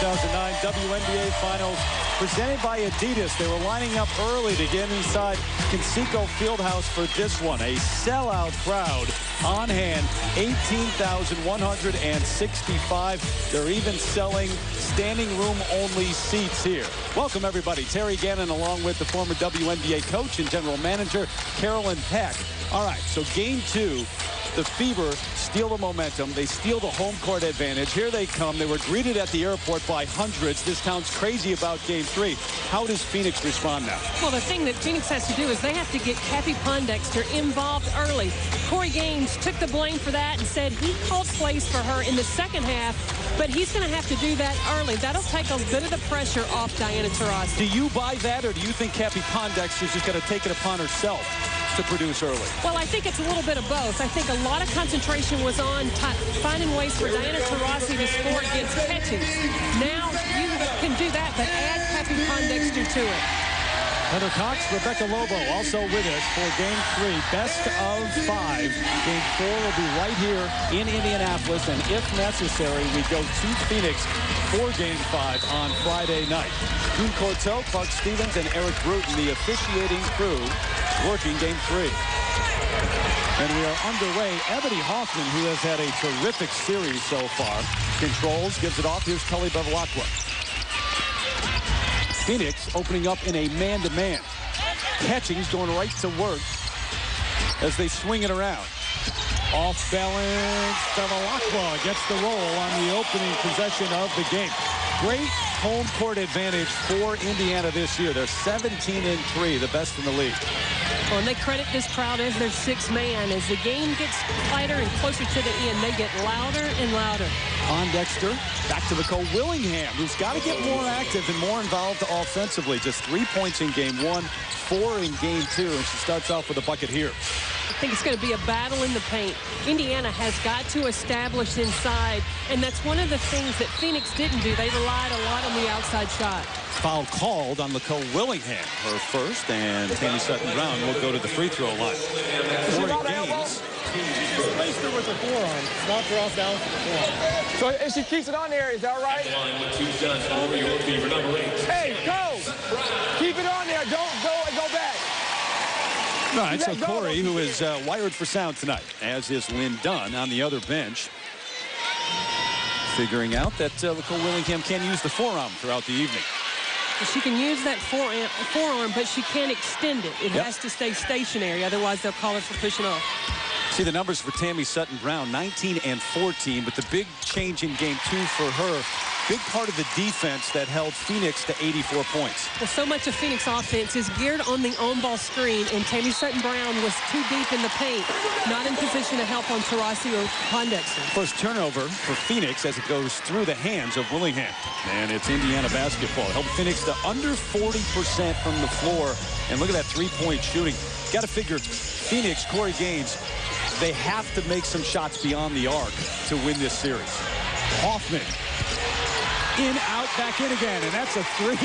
2009 WNBA Finals presented by Adidas. They were lining up early to get inside Conseco Fieldhouse for this one. A sellout crowd on hand, 18,165. They're even selling standing room only seats here. Welcome everybody. Terry Gannon along with the former WNBA coach and general manager Carolyn Peck. All right, so game two. The Fever steal the momentum. They steal the home court advantage. Here they come. They were greeted at the airport by hundreds. This town's crazy about game three. How does Phoenix respond now? Well, the thing that Phoenix has to do is they have to get Cappie Pondexter involved early. Corey Gaines took the blame for that and said he called plays for her in the second half, but he's going to have to do that early. That'll take a bit of the pressure off Diana Taurasi. Do you buy that, or do you think Cappie Pondexter's just going to take it upon herself to produce early? Well, I think it's a little bit of both. I think a lot of concentration was on finding ways for Diana Taurasi to score against Ketia. Now you can do that, but add Cappie Pondexter to it. Heather Cox, Rebecca Lobo also with us for game three. Best of 5. Game 4 will be right here in Indianapolis, and if necessary, we go to Phoenix for game 5 on Friday night. June Corteau, Clark Stevens, and Eric Bruton, the officiating crew, working game 3. And we are underway. Ebony Hoffman, who has had a terrific series so far, controls, gives it off. Here's Tully Bevilaqua. Phoenix opening up in a man-to-man. Catching's going right to work as they swing it around. Off balance, Bevilaqua gets the roll on the opening possession of the game. Great home court advantage for Indiana this year. They're 17-3, the best in the league. Well, and they credit this crowd as their sixth man. As the game gets tighter and closer to the end, they get louder and louder. Pondexter back to Nicole Willingham, who's got to get more active and more involved offensively. Just 3 points in game 1, 4 in game 2, and she starts off with a bucket here. I think it's going to be a battle in the paint. Indiana has got to establish inside, and that's one of the things that Phoenix didn't do. They relied a lot on the outside shot. Foul called on Nicole Willingham, her first, and Tammy Sutton-Brown will go to the free throw line. Corey Gaines. Placed her with the forearm. Knocked her off down for the forearm. So if she keeps it on there, is that right? Hey, go! Keep it on there. Don't go and go back. All right, so Corey, who is wired for sound tonight, as is Lynn Dunn on the other bench, figuring out that Nicole Willingham can use the forearm throughout the evening. She can use that forearm, but she can't extend it. It has to stay stationary, otherwise they'll call her for pushing off. See the numbers for Tammy Sutton-Brown, 19 and 14, but the big change in game 2 for her, big part of the defense that held Phoenix to 84 points. Well, so much of Phoenix offense is geared on the on-ball screen, and Tammy Sutton-Brown was too deep in the paint, not in position to help on Taurasi or Pondexter. First turnover for Phoenix as it goes through the hands of Willingham. And it's Indiana basketball. Helped Phoenix to under 40% from the floor. And look at that three-point shooting. Got to figure Phoenix, Corey Gaines, they have to make some shots beyond the arc to win this series. Hoffman. In, out, back in again, and that's a 3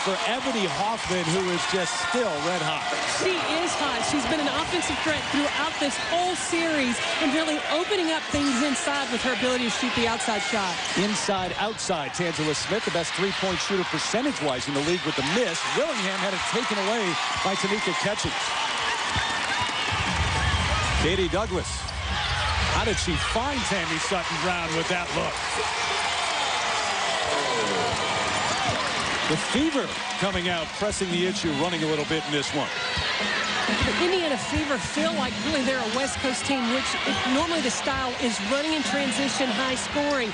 for Ebony Hoffman, who is just still red hot. She is hot. She's been an offensive threat throughout this whole series and really opening up things inside with her ability to shoot the outside shot. Inside, outside, Tangela Summitt, the best three-point shooter percentage-wise in the league with the miss. Willingham had it taken away by Tamika catching. Katie Douglas. How did she find Tammy Sutton-Brown with that look? The Fever coming out, pressing the issue, running a little bit in this one. The Indiana Fever feel like really they're a West Coast team, which normally the style is running in transition, high scoring.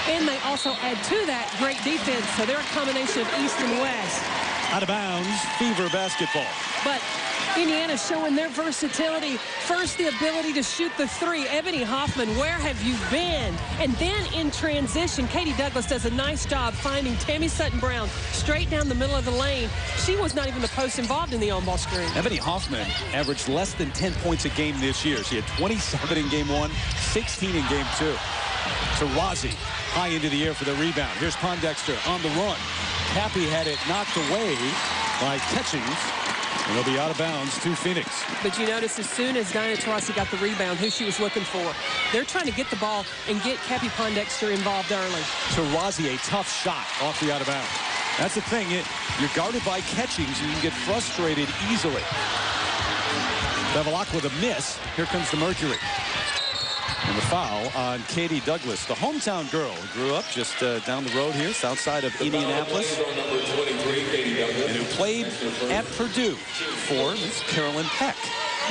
And they also add to that great defense. So they're a combination of East and West. Out of bounds, Fever basketball. But Indiana showing their versatility. First, the ability to shoot the 3. Ebony Hoffman, where have you been? And then in transition, Katie Douglas does a nice job finding Tammy Sutton-Brown straight down the middle of the lane. She was not even the post involved in the on-ball screen. Ebony Hoffman averaged less than 10 points a game this year. She had 27 in game 1, 16 in game 2. Taurasi high into the air for the rebound. Here's Pondexter on the run. Cappie had it knocked away by Ketia. And they'll be out of bounds to Phoenix. But you notice as soon as Taurasi got the rebound, who she was looking for. They're trying to get the ball and get Cappie Pondexter involved early. Taurasi, a tough shot off the out of bounds. That's the thing. You're guarded by catchings, and you can get frustrated easily. Bevilaqua with a miss. Here comes the Mercury. And the foul on Katie Douglas, the hometown girl who grew up just down the road here, south side of Indianapolis, and who played at Purdue for Miss Carolyn Peck.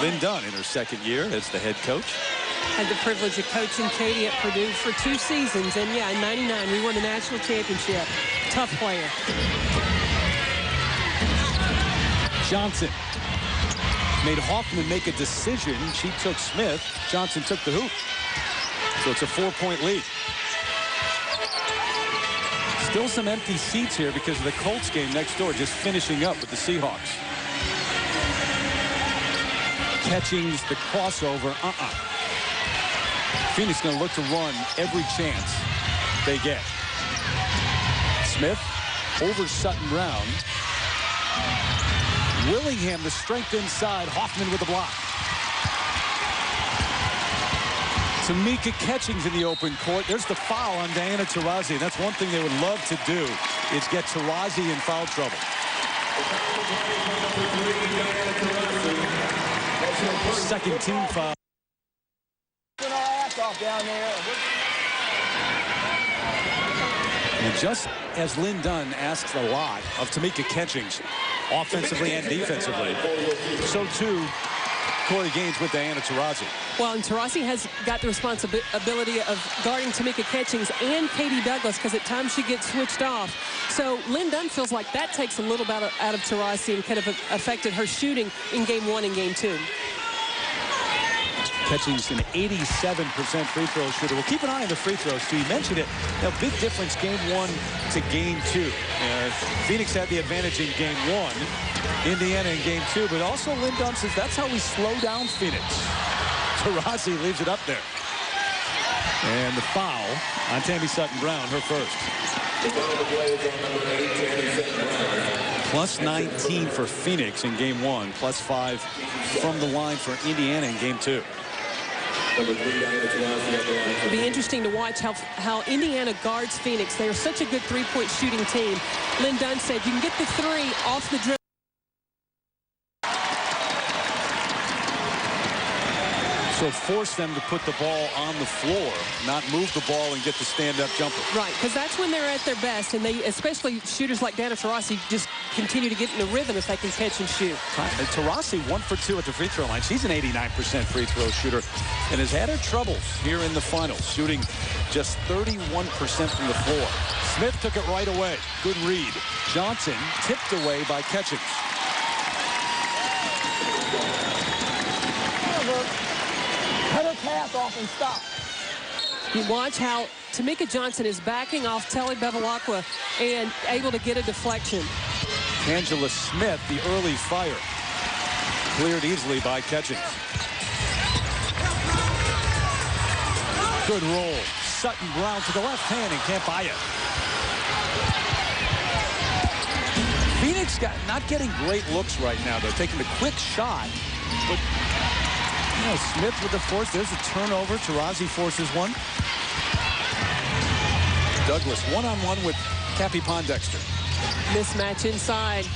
Lynn Dunn in her second year as the head coach. Had the privilege of coaching Ketia at Purdue for 2 seasons. And, yeah, in '99, we won the national championship. Tough player. Johnson made Hoffman make a decision. She took Smith. Johnson took the hoop. So it's a 4-point lead. Still some empty seats here because of the Colts game next door, just finishing up with the Seahawks. Catchings, the crossover. Phoenix going to look to run every chance they get. Smith over Sutton-Brown. Willingham, the strength inside. Hoffman with the block. Tamika Catchings in the open court. There's the foul on DeWanna Taurasi. That's one thing they would love to do, is get Taurasi in foul trouble. Second team foul. And just as Lynn Dunn asks a lot of Tamika Catchings, offensively and defensively, so too Corey Gaines with DeWanna Taurasi. Well, and Taurasi has got the responsibility of guarding Tamika Catchings and Katie Douglas, because at times she gets switched off. So Lynn Dunn feels like that takes a little bit out of Taurasi and kind of affected her shooting in Game 1 and Game 2. Catchings an 87% free throw shooter. We'll keep an eye on the free throws, too. You mentioned it. Now, big difference Game 1 to Game 2. Phoenix had the advantage in Game 1. Indiana in Game 2. But also Lynn Dunn says that's how we slow down Phoenix. Taurasi leaves it up there. And the foul on Tammy Sutton-Brown, her first. Plus 19 for Phoenix in Game 1. Plus 5 from the line for Indiana in Game 2. It'll be interesting to watch how Indiana guards Phoenix. They are such a good three-point shooting team. Lynn Dunn said you can get the 3 off the dribble. So force them to put the ball on the floor, not move the ball and get the stand-up jumper. Right, because that's when they're at their best, and they, especially shooters like DeWanna Taurasi, just continue to get in a rhythm if they can catch and shoot. Taurasi 1 for 2 at the free throw line. She's an 89% free throw shooter and has had her troubles here in the finals, shooting just 31% from the floor. Smith took it right away. Good read. Johnson tipped away by Catchings. Cut her path off and stop. You watch how Tamika Johnson is backing off Tully Bevilaqua and able to get a deflection. Tangela Smith, the early fire, cleared easily by Catchings. Good roll. Sutton-Brown to the left hand and can't buy it. Phoenix not getting great looks right now. They're taking the quick shot, but Smith with the force. There's a turnover. Taurasi forces one. Douglas one-on-one with Cappie Pondexter. Mismatch inside.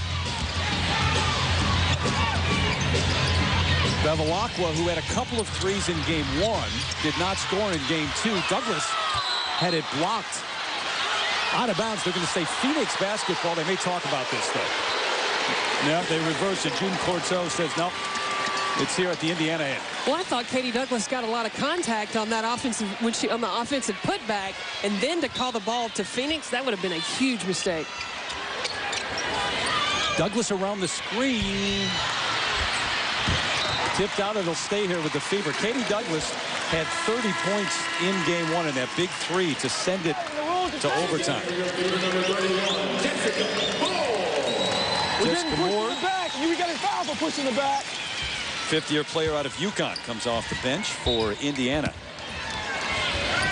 Bevilaqua, who had a couple of threes in Game 1, did not score in Game 2. Douglas had it blocked out of bounds. They're going to say Phoenix basketball. They may talk about this, though. Yeah, they reverse it. June Corto says, no, it's here at the Indiana end. Well, I thought Katie Douglas got a lot of contact on that offensive, on the offensive putback, and then to call the ball to Phoenix, that would have been a huge mistake. Douglas around the screen. Tipped out. It'll stay here with the Fever. Katie Douglas had 30 points in Game 1 and that big 3 to send it to overtime. You got a foul for pushing the back. Fifth-year player out of UConn comes off the bench for Indiana.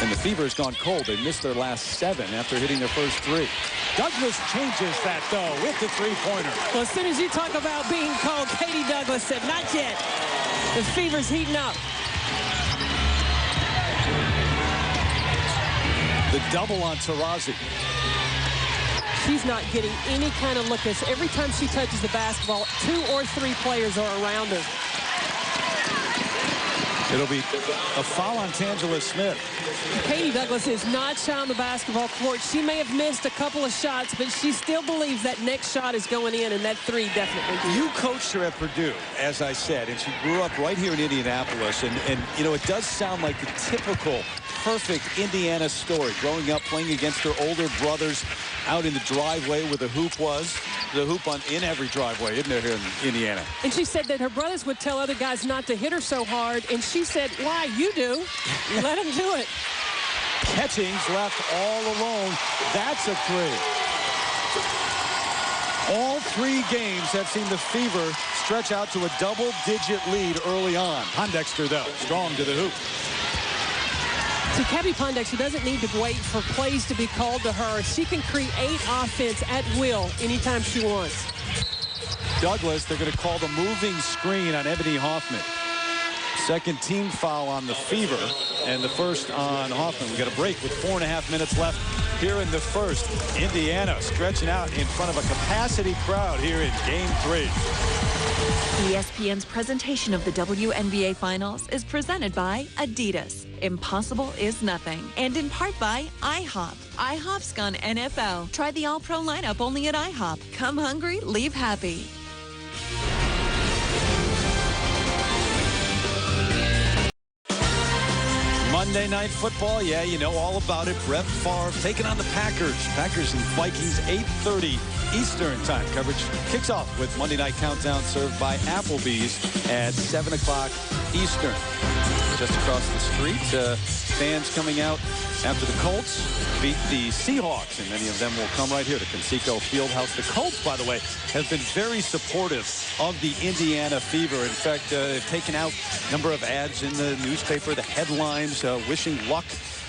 And the Fever has gone cold. They missed their last 7 after hitting their first 3. Douglas changes that, though, with the three-pointer. Well, as soon as you talk about being cold, Katie Douglas said, not yet. The Fever's heating up. The double on Taurasi. She's not getting any kind of look. Every time she touches the basketball, 2 or 3 players are around her. It'll be a foul on Tangela Smith. Katie Douglas is not shy on the basketball court. She may have missed a couple of shots, but she still believes that next shot is going in, and that 3 definitely did. You coached her at Purdue, as I said, and she grew up right here in Indianapolis. And you know, it does sound like the typical perfect Indiana story. Growing up playing against her older brothers out in the driveway where the hoop was. The hoop in every driveway, isn't there, here in Indiana? And she said that her brothers would tell other guys not to hit her so hard, and she said, why, you do. Let them do it. Catchings left all alone. That's a 3. All 3 games have seen the Fever stretch out to a double-digit lead early on. Pondexter, though, strong to the hoop. See, Cappie Pondexter doesn't need to wait for plays to be called to her. She can create offense at will anytime she wants. Douglas, they're going to call the moving screen on Ebony Hoffman. Second team foul on the Fever, and the first on Hoffman. We got a break with 4.5 minutes left here in the first. Indiana stretching out in front of a capacity crowd here in Game 3. ESPN's presentation of the WNBA Finals is presented by Adidas. Impossible is nothing. And in part by IHOP. IHOP's gone NFL. Try the All-Pro lineup only at IHOP. Come hungry, leave happy. Monday Night Football, yeah, you know all about it. Brett Favre taking on the Packers. Packers and Vikings, 8:30 Eastern time. Coverage kicks off with Monday Night Countdown served by Applebee's at 7 o'clock Eastern. Just across the street, fans coming out after the Colts beat the Seahawks, and many of them will come right here to Conseco Fieldhouse. The Colts, by the way, have been very supportive of the Indiana Fever. In fact, they've taken out a number of ads in the newspaper, the headlines, wishing luck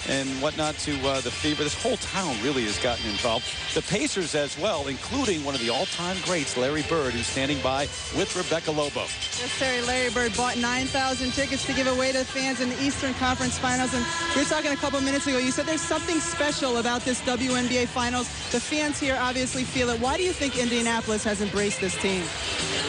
and whatnot to the Fever. This whole town really has gotten involved. The Pacers as well, including one of the all-time greats, Larry Bird, who's standing by with Rebecca Lobo. Yes, sir. Larry Bird bought 9,000 tickets to give away to fans in the Eastern Conference Finals. And we were talking a couple minutes ago. You said there's something special about this WNBA Finals. The fans here obviously feel it. Why do you think Indianapolis has embraced this team?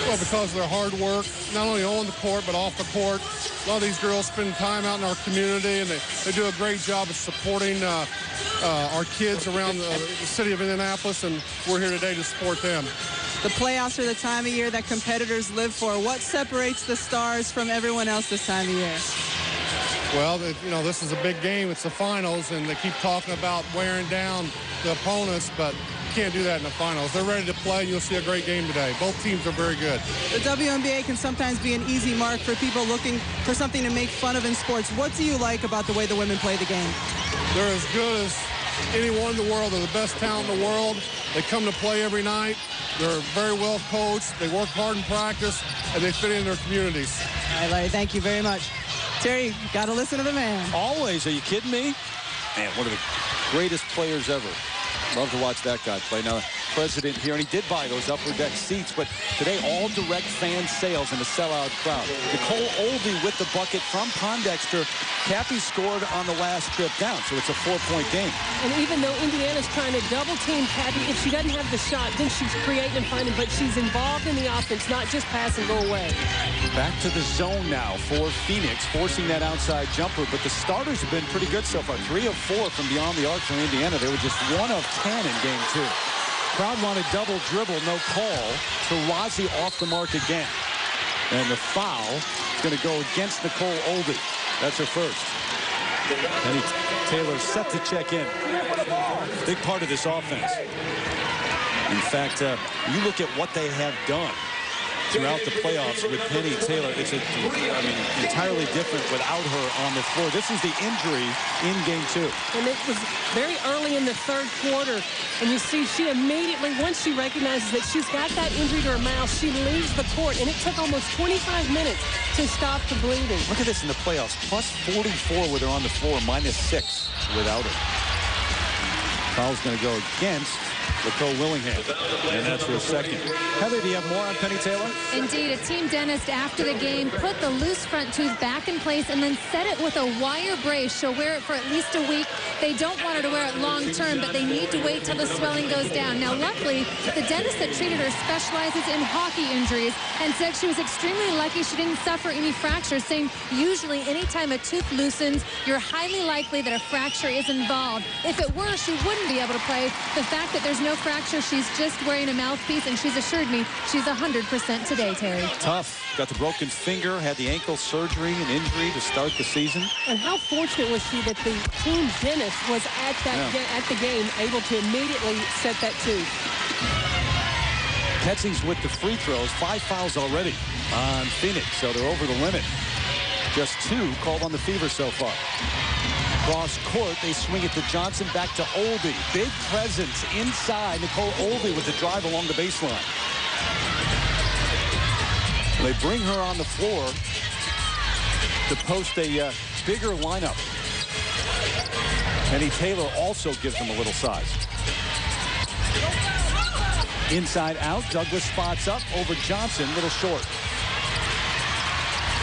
Well, because of their hard work, not only on the court, but off the court. A lot of these girls spend time out in our community, and they do a great job of supporting our kids around the city of Indianapolis, and we're here today to support them. The playoffs are the time of year that competitors live for. What separates the Stars from everyone else this time of year? Well, you know, this is a big game. It's the finals, and they keep talking about wearing down the opponents, but you can't do that in the finals. They're ready to play. You'll see a great game today. Both teams are very good. The WNBA can sometimes be an easy mark for people looking for something to make fun of in sports. What do you like about the way the women play the game? They're as good as anyone in the world. They're the best talent in the world. They come to play every night. They're very well coached. They work hard in practice, and they fit in their communities. All right, Larry, thank you very much. Terry, got to listen to the man. Always. Are you kidding me? Man, one of the greatest players ever. Love to watch that guy play. Now, president here, and he did buy those upper deck seats, but today all direct fan sales in a sellout crowd. Nicole Ohlde with the bucket from Pondexter. Cappie scored on the last trip down, so it's a 4-point game. And even though Indiana's trying to double-team Cappie, if she doesn't have the shot, then she's creating and finding, but she's involved in the offense, not just pass and go away. Back to the zone now for Phoenix, forcing that outside jumper, but the starters have been pretty good so far. 3 of 4 from beyond the arc for Indiana. They were just 1 of 10 in game 2. Crowd wanted double dribble, no call. Taurasi off the mark again. And the foul is going to go against Nicole Ohlde. That's her first. Penny Taylor set to check in. Big part of this offense. In fact, you look at what they have done throughout the playoffs with Penny Taylor. It's entirely different without her on the floor. This is the injury in game 2. And it was very early in the third quarter. And you see she immediately, once she recognizes that she's got that injury to her mouth, she leaves the court. And it took almost 25 minutes to stop the bleeding. Look at this in the playoffs. Plus 44 with her on the floor, minus 6 without her. Foul's going to go against Nicole Willingham, and that's her second. Heather, do you have more on Penny Taylor? Indeed, a team dentist after the game put the loose front tooth back in place and then set it with a wire brace. She'll wear it for at least a week. They don't want her to wear it long term, but they need to wait till the swelling goes down. Now, luckily, the dentist that treated her specializes in hockey injuries and said she was extremely lucky she didn't suffer any fractures, saying usually anytime a tooth loosens, you're highly likely that a fracture is involved. If it were, she wouldn't be able to play. The fact that there's no fracture, she's just wearing a mouthpiece, and she's assured me she's 100% today, Terry. Tough. Got the broken finger, had the ankle surgery and injury to start the season. And how fortunate was she that the team dentist was at the game, able to immediately set that tooth. Ketsi's with the free throws. 5 fouls already on Phoenix, so they're over the limit. Just 2 called on the Fever so far. Cross court, they swing it to Johnson, back to Ohlde. Big presence inside. Nicole Ohlde with the drive along the baseline. They bring her on the floor to post a bigger lineup. Penny Taylor also gives them a little size. Inside out, Douglas spots up over Johnson, little short.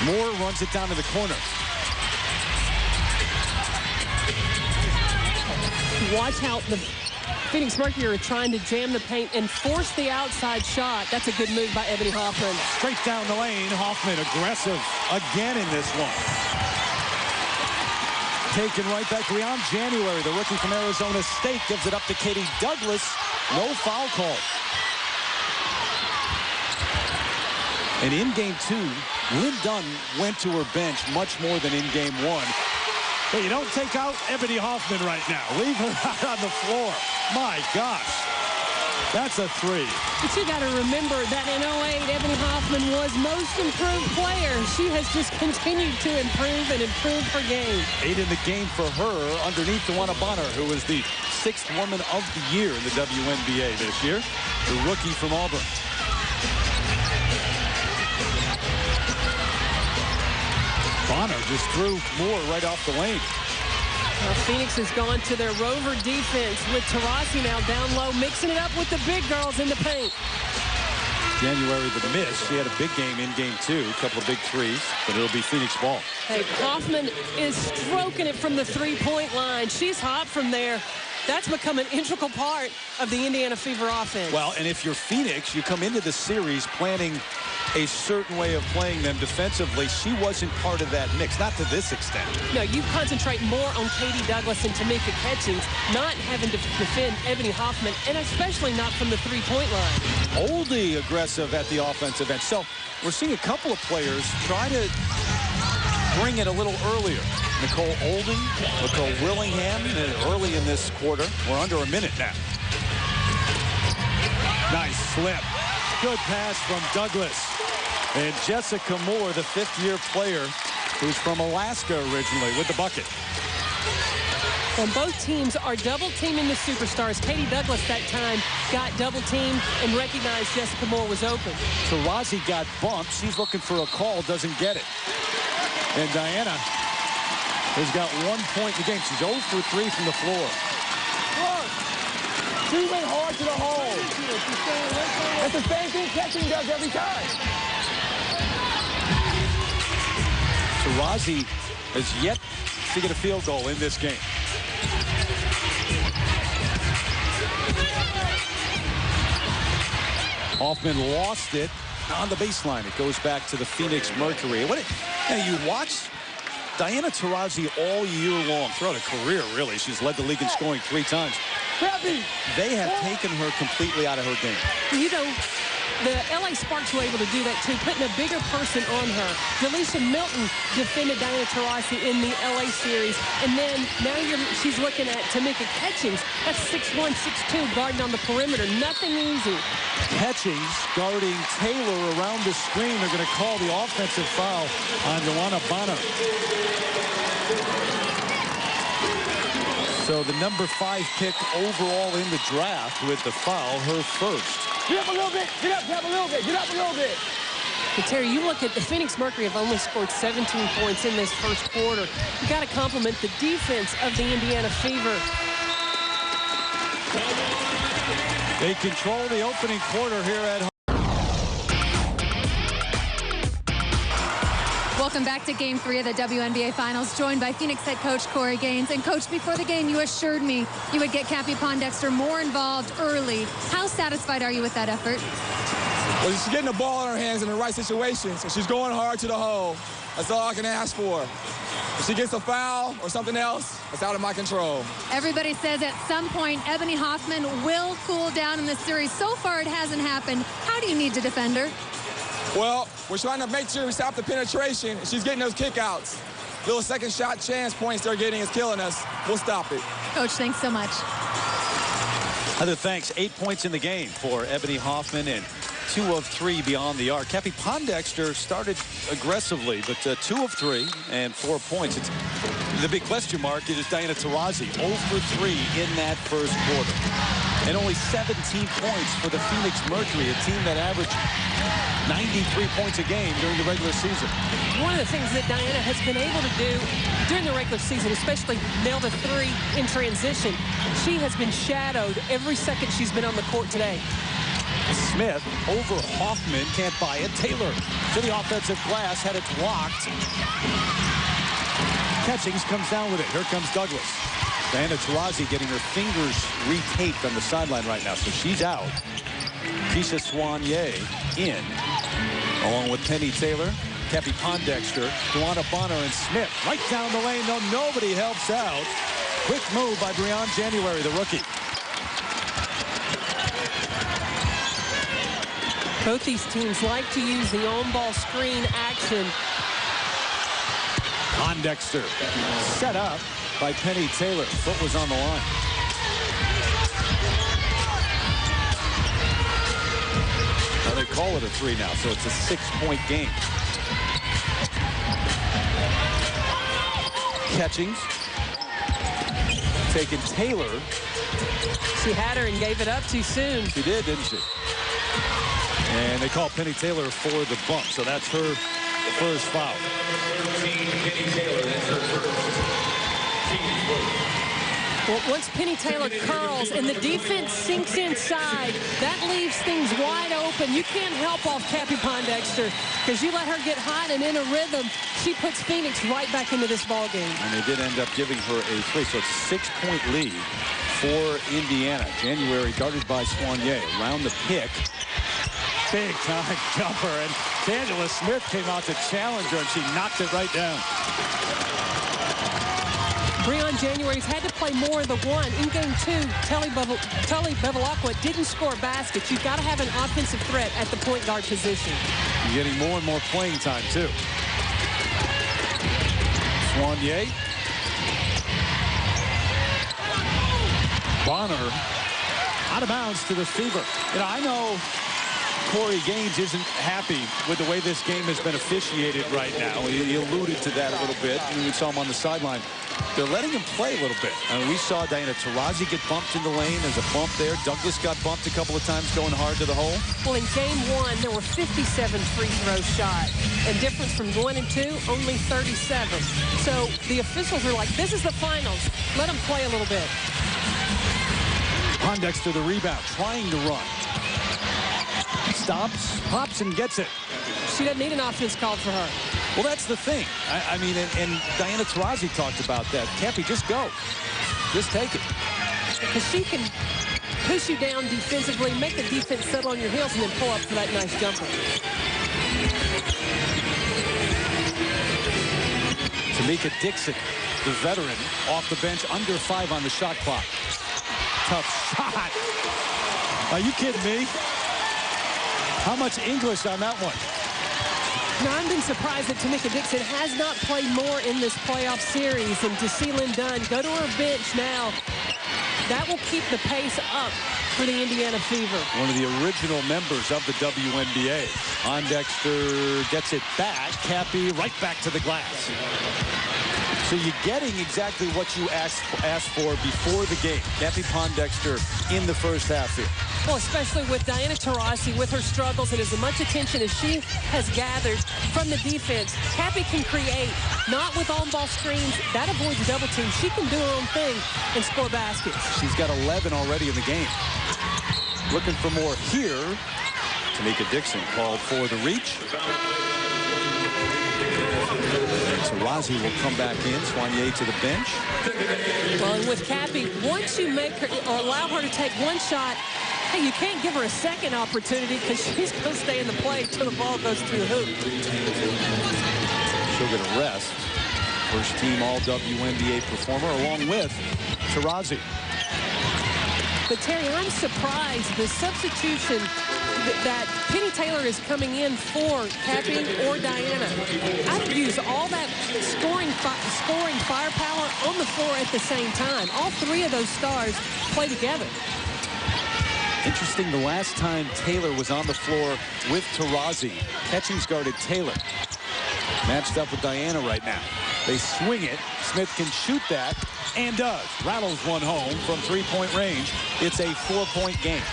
Moore runs it down to the corner. Watch how the Phoenix Mercury are trying to jam the paint and force the outside shot. That's a good move by Ebony Hoffman. Straight down the lane. Hoffman aggressive again in this one. Taken right back. Briann January, the rookie from Arizona State, gives it up to Katie Douglas. No foul call. And in game 2, Lynn Dunn went to her bench much more than in game 1. But you don't take out Ebony Hoffman right now. Leave her out on the floor. My gosh. That's a 3. But you got to remember that in 08, Ebony Hoffman was most improved player. She has just continued to improve and improve her game. 8 in the game for her underneath DeWanna, who was the 6th woman of the year in the WNBA this year. The rookie from Auburn. Bonner just threw Moore right off the lane. Well, Phoenix has gone to their rover defense with Taurasi now down low, mixing it up with the big girls in the paint. January with a miss. She had a big game in game 2, a couple of big threes, but it'll be Phoenix ball. Hey, Hoffman is stroking it from the three-point line. She's hot from there. That's become an integral part of the Indiana Fever offense. Well, and if you're Phoenix, you come into the series planning a certain way of playing them defensively. She wasn't part of that mix, not to this extent. No, you concentrate more on Katie Douglas and Tamika Ketia, not having to defend Ebony Hoffman, and especially not from the three-point line. Ohlde aggressive at the offensive end. So we're seeing a couple of players try to bring it a little earlier. Nicole Ohlde, Nicole Willingham, early in this quarter. We're under a minute now. Nice slip. Good pass from Douglas. And Jessica Moore, the 5th-year player, who's from Alaska originally, with the bucket. And both teams are double-teaming the superstars. Katie Douglas that time got double-teamed and recognized Jessica Moore was open. Taurasi got bumped. She's looking for a call, doesn't get it. And Diana has got 1 point in the game. She's 0 for 3 from the floor. She went hard to the hole. That's the same thing Ketia does every time. Taurasi has yet to get a field goal in this game. Hoffman lost it on the baseline. It goes back to the Phoenix Mercury. You watch Diana Taurasi all year long, throughout her career, really. She's led the league in scoring 3 times. Cappie. They have taken her completely out of her game. You know, the LA Sparks were able to do that, too, putting a bigger person on her. Delisha Milton defended Diana Taurasi in the LA series. And then now she's looking at Tamika Catchings. That's 6'1", 6'2", guarding on the perimeter. Nothing easy. Catchings guarding Taylor around the screen. They're going to call the offensive foul on DeWanna. So the number 5 pick overall in the draft with the foul, her first. Get up a little bit. Get up a little bit. Get up a little bit. But Terry, you look at the Phoenix Mercury have only scored 17 points in this first quarter. You got to compliment the defense of the Indiana Fever. They control the opening quarter here at home. Welcome back to Game 3 of the WNBA Finals, joined by Phoenix head coach Corey Gaines. And, Coach, before the game, you assured me you would get Cappie Pondexter more involved early. How satisfied are you with that effort? Well, she's getting the ball in her hands in the right situations, and she's going hard to the hole. That's all I can ask for. If she gets a foul or something else, it's out of my control. Everybody says at some point Ebony Hoffman will cool down in this series. So far, it hasn't happened. How do you need to defend her? Well, we're trying to make sure we stop the penetration. She's getting those kickouts. Little second shot chance points they're getting is killing us. We'll stop it. Coach, thanks so much. Other thanks. 8 points in the game for Ebony Hoffman and 2 of 3 beyond the arc. Cappie Pondexter started aggressively, but 2 of 3 and 4 points. The big question mark is Diana Taurasi, 0 for 3 in that first quarter. And only 17 points for the Phoenix Mercury, a team that averaged 93 points a game during the regular season. One of the things that Diana has been able to do during the regular season, especially nail the 3 in transition, she has been shadowed every second she's been on the court today. Smith over Hoffman, can't buy it. Taylor to the offensive glass, had it blocked. Catchings comes down with it. Here comes Douglas. Diana Taurasi getting her fingers retaped on the sideline right now, so she's out. Ketia Swanier in, along with Penny Taylor, Cappie Pondexter, DeWanna, and Smith. Right down the lane, though, nobody helps out. Quick move by Briann January, the rookie. Both these teams like to use the on-ball screen action. Pondexter set up by Penny Taylor. Foot was on the line. Now they call it a 3 now, so it's a 6-point game. Catchings. Taking Taylor. She had her and gave it up too soon. She did, didn't she? And they call Penny Taylor for the bump, so that's her first foul. Well, once Penny Taylor curls and the defense sinks inside, that leaves things wide open. You can't help off Cappie Pondexter because you let her get hot and in a rhythm. She puts Phoenix right back into this ball game. And they did end up giving her a 3, so it's a 6-point lead for Indiana. January guarded by Swanier. Around the pick. Big time jumper, and Tangela Smith came out to challenge her, and she knocked it right down. Briann January's had to play more of the 1. In game 2, Tully Bevilaqua didn't score baskets. You've got to have an offensive threat at the point guard position. You're getting more and more playing time, too. Swanier. Bonner out of bounds to the Fever. You know, I know Corey Gaines isn't happy with the way this game has been officiated right now. He alluded to that a little bit, and we saw him on the sideline. They're letting him play a little bit. I mean, we saw Diana Taurasi get bumped in the lane. There's a bump there. Douglas got bumped a couple of times going hard to the hole. Well, in game 1, there were 57 free throws shot. And difference from 1 and 2, only 37. So the officials are like, this is the finals. Let them play a little bit. Pondexter the rebound, trying to run. Stops, pops, and gets it. She doesn't need an offense called for her. Well, that's the thing. I mean, and Diana Taurasi talked about that. Cappie, just go. Just take it. Because she can push you down defensively, make the defense settle on your heels, and then pull up for that nice jumper. Tamika Dixon, the veteran, off the bench, under 5 on the shot clock. Tough shot. Are you kidding me? How much English on that one? Now, I've been surprised that Tamika Dixon has not played more in this playoff series. And to see Lynn Dunn go to her bench now, that will keep the pace up for the Indiana Fever. One of the original members of the WNBA. Pondexter gets it back. Cappie right back to the glass. So you're getting exactly what you asked for before the game. Cappie Pondexter in the first half here. Well, especially with Diana Taurasi, with her struggles, and as much attention as she has gathered from the defense, Cappie can create, not with on-ball screens. That avoids a double team. She can do her own thing and score baskets. She's got 11 already in the game. Looking for more here. Tamika Dixon called for the reach. Taurasi will come back in. Swanier to the bench. Well, and with Cappie, once you make her or allow her to take one shot, hey, you can't give her a second opportunity because she's going to stay in the play until the ball goes through the hoop. She'll get a rest. First team all-WNBA performer along with Taurasi. But, Terry, I'm surprised the substitution that Penny Taylor is coming in for Cappie or Diana. I've used all that scoring firepower on the floor at the same time. All three of those stars play together. Interesting, the last time Taylor was on the floor with Taurasi, Catchings guarded Taylor. Matched up with Diana right now. They swing it. Smith can shoot that and does. Rattles one home from three-point range. It's a 4-point game.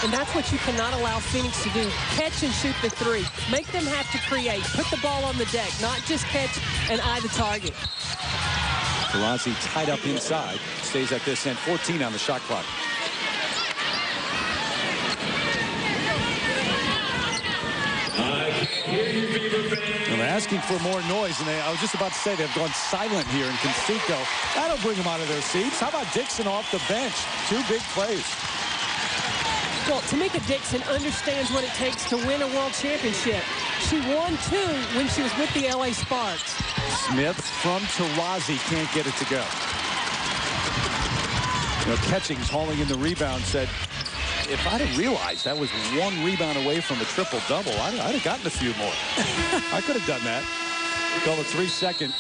And that's what you cannot allow Phoenix to do. Catch and shoot the three. Make them have to create. Put the ball on the deck, not just catch and eye the target. Taurasi tied up inside. Stays at this end. 14 on the shot clock. And they're asking for more noise, and I was just about to say they've gone silent here in Conseco. That'll bring them out of their seats. How about Dixon off the bench? 2 big plays. Well, Tamika Dixon understands what it takes to win a world championship. She won 2 when she was with the LA Sparks. Smith from Taurasi can't get it to go. You know, Catchings hauling in the rebound said, if I'd have realized that was 1 rebound away from a triple-double, I'd have gotten a few more. I could have done that. Call the 3-second.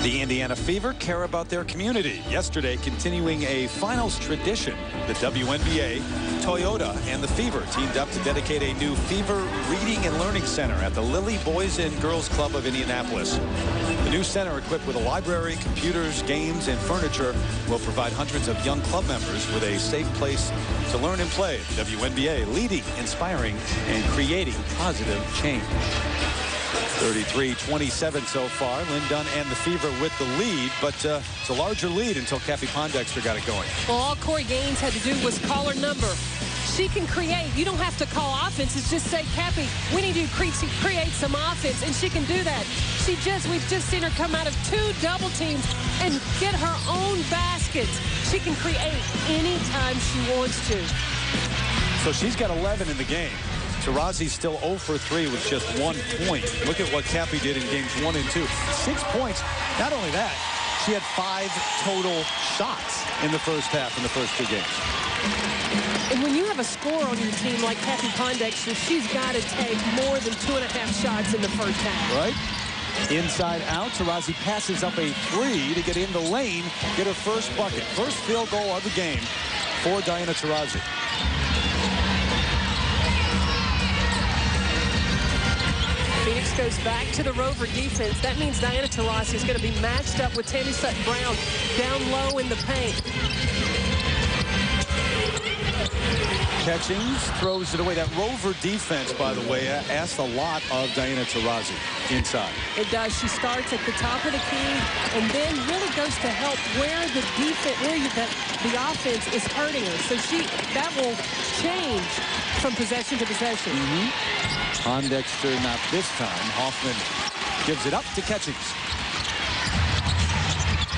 The Indiana Fever care about their community. Yesterday, continuing a finals tradition, the WNBA, Toyota, and the Fever teamed up to dedicate a new Fever Reading and Learning Center at the Lilly Boys and Girls Club of Indianapolis. The new center, equipped with a library, computers, games, and furniture, will provide hundreds of young club members with a safe place to learn and play. The WNBA leading, inspiring, and creating positive change. 33-27 so far. Lynn Dunn and the Fever with the lead, but it's a larger lead until Cappie Pondexter got it going. Well, all Corey Gaines had to do was call her number. She can create. You don't have to call offense. It's just say, Cappie, we need you to create some offense, and she can do that. We've just seen her come out of 2 double teams and get her own baskets. She can create anytime she wants to. So she's got 11 in the game. Taurasi's still 0 for 3 with just 1 point. Look at what Cappie did in games 1 and 2. 6 points. Not only that, she had 5 total shots in the first half in the first 2 games. And when you have a scorer on your team like Cappie Pondexter, she's got to take more than 2.5 shots in the first half. Right? Inside out, Taurasi passes up a 3 to get in the lane, get her first bucket. First field goal of the game for Diana Taurasi. Phoenix goes back to the Rover defense. That means Diana Taurasi is going to be matched up with Tammy Sutton-Brown down low in the paint. Catchings throws it away. That Rover defense, by the way, asks a lot of Diana Taurasi inside. It does. She starts at the top of the key and then really goes to help where the the offense is hurting her. So that will change from possession to possession. Pondexter not this time. Hoffman gives it up to Catchings.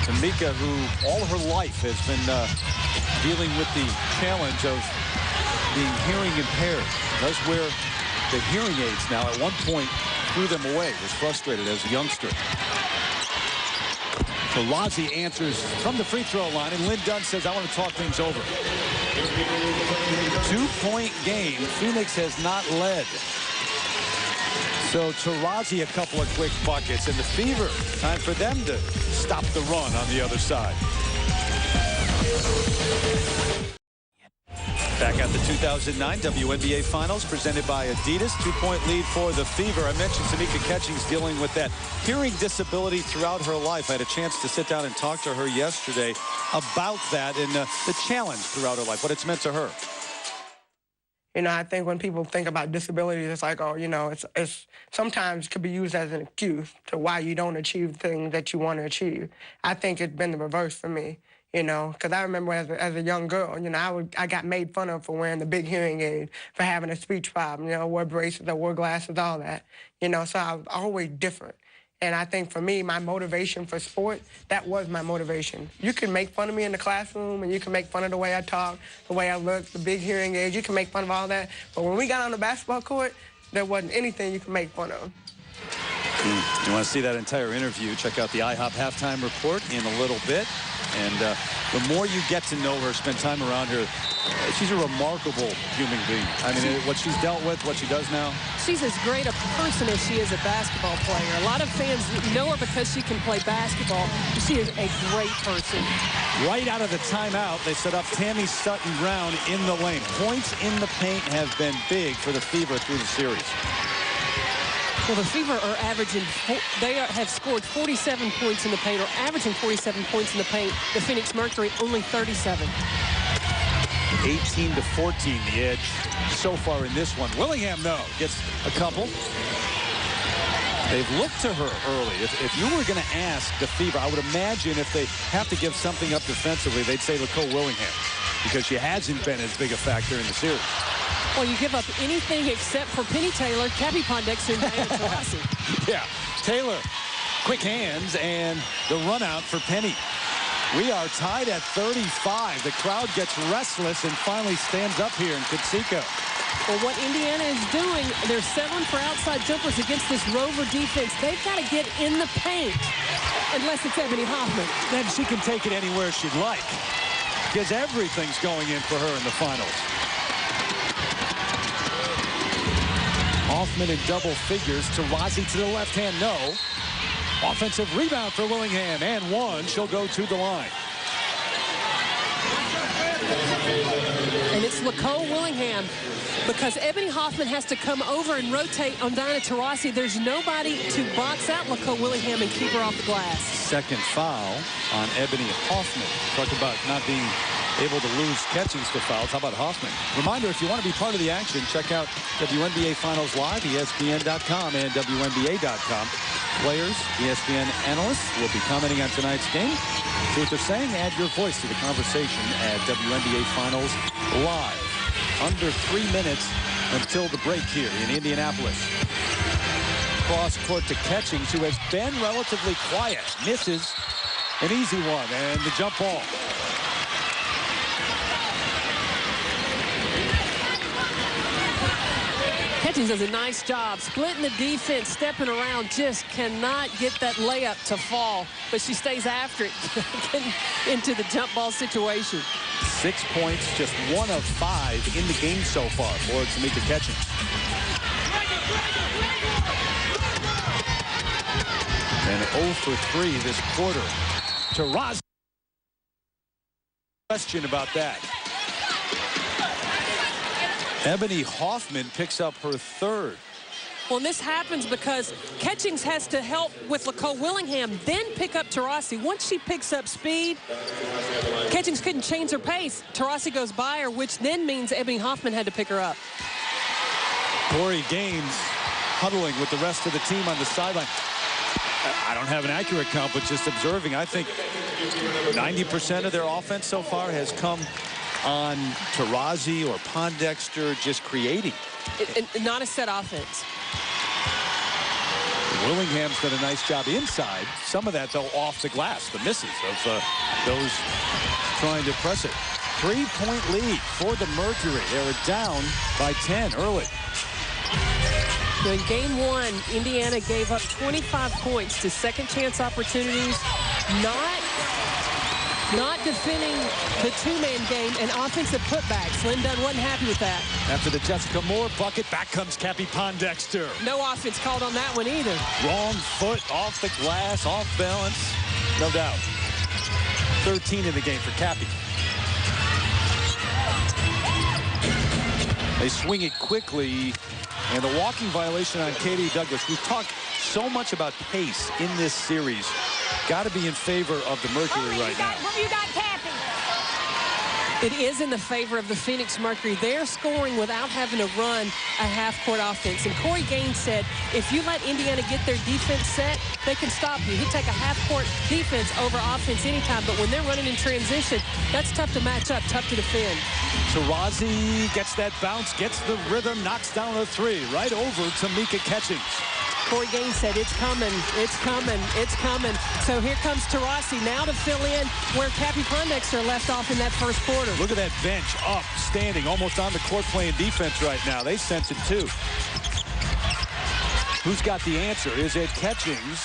Tamika, who all her life has been dealing with the challenge of being hearing impaired. Does wear the hearing aids now. At one point, threw them away. Was frustrated as a youngster. Taurasi answers from the free throw line, and Lynn Dunn says, I want to talk things over. Two-point game. Phoenix has not led. So Taurasi a couple of quick buckets, and the Fever, time for them to stop the run on the other side. Back at the 2009 WNBA Finals presented by Adidas. 2-point lead for the Fever. I mentioned Tamika Ketching's dealing with that hearing disability throughout her life. I had a chance to sit down and talk to her yesterday about that and the challenge throughout her life, what it's meant to her. You know, I think when people think about disabilities, it's like, oh, you know, it's sometimes could be used as an excuse to why you don't achieve things that you want to achieve. I think it's been the reverse for me, you know, because I remember as a young girl, you know, I got made fun of for wearing the big hearing aid, for having a speech problem, you know, wore braces, I wore glasses, all that, you know, so I was always different. And I think for me, my motivation for sport, that was my motivation. You can make fun of me in the classroom, and you can make fun of the way I talk, the way I look, the big hearing aid. You can make fun of all that. But when we got on the basketball court, there wasn't anything you could make fun of. You want to see that entire interview, check out the IHOP halftime report in a little bit. And the more you get to know her, spend time around her, she's a remarkable human being. I mean, what she's dealt with, what she does now. She's as great a person as she is a basketball player. A lot of fans know her because she can play basketball. She is a great person. Right out of the timeout, they set up Tammy Sutton-Brown in the lane. Points in the paint have been big for the Fever through the series. Well, the Fever are averaging, have scored 47 points in the paint, or averaging 47 points in the paint. The Phoenix Mercury only 37. 18-14, the edge so far in this one. Willingham, though, gets a couple. They've looked to her early. If you were going to ask the Fever, I would imagine if they have to give something up defensively, they'd say Nicole Willingham, because she hasn't been as big a factor in the series. Well, you give up anything except for Penny Taylor, Cappie, Pondexter, and Taurasi. Yeah, Taylor, quick hands, and the run out for Penny. We are tied at 35. The crowd gets restless and finally stands up here in Conseco. Well, what Indiana is doing, they're settling for outside jumpers against this rover defense. They've got to get in the paint, unless it's Ebony Hoffman. Then she can take it anywhere she'd like, because everything's going in for her in the finals. Hoffman in double figures. Taurasi to the left hand, no. Offensive rebound for Willingham, and one. She'll go to the line. And it's Nicole Willingham, because Ebony Hoffman has to come over and rotate on Taurasi. There's nobody to box out Nicole Willingham and keep her off the glass. Second foul on Ebony Hoffman. Talk about not being able to lose catchings to fouls. How about Hoffman? Reminder, if you want to be part of the action, check out WNBA Finals Live, ESPN.com and WNBA.com. Players, ESPN analysts will be commenting on tonight's game. See what they're saying. Add your voice to the conversation at WNBA Finals Live. Under 3 minutes until the break here in Indianapolis. Cross court to Ketchings, who has been relatively quiet. Misses an easy one, and the jump ball. Ketchings does a nice job splitting the defense, stepping around, just cannot get that layup to fall, but she stays after it, getting into the jump ball situation. 6 points, just 1 of 5 in the game so far for Tamika Ketchings. And 0 for 3 this quarter. Taurasi. Question about that. Ebony Hoffman picks up her third. Well, and this happens because Ketchings has to help with Nicole Willingham, then pick up Taurasi. Once she picks up speed, Ketchings couldn't change her pace. Taurasi goes by her, which then means Ebony Hoffman had to pick her up. Corey Gaines huddling with the rest of the team on the sideline. I don't have an accurate count, but just observing, I think 90% of their offense so far has come on Taurasi or Pondexter just creating. Not a set offense. Willingham's done a nice job inside. Some of that, though, off the glass. The misses of those trying to press it. 3-point lead for the Mercury. They were down by 10 early. In game one, Indiana gave up 25 points to second chance opportunities. Not not defending the two-man game and offensive putbacks. Lynn Dunn wasn't happy with that. After the Jessica Moore bucket, back comes Cappie Pondexter. No offense called on that one either. Wrong foot, off the glass, off balance. No doubt. 13 in the game for Cappie. They swing it quickly, and the walking violation on Ketia Douglas. We've talked so much about pace in this series. Got to be in favor of the Mercury right now. You got Cappie. It is in the favor of the Phoenix Mercury. They're scoring without having to run a half-court offense. And Corey Gaines said, if you let Indiana get their defense set, they can stop you. He'll take a half-court defense over offense anytime. But when they're running in transition, that's tough to match up, tough to defend. Taurasi gets that bounce, gets the rhythm, knocks down a three. Right over Tamika Catchings. Corey Gaines said, it's coming, it's coming, it's coming. So here comes Taurasi now to fill in where Cappie Pondexter left off in that first quarter. Look at that bench up, standing, almost on the court playing defense right now. They sense it too. Who's got the answer? Is it Catchings?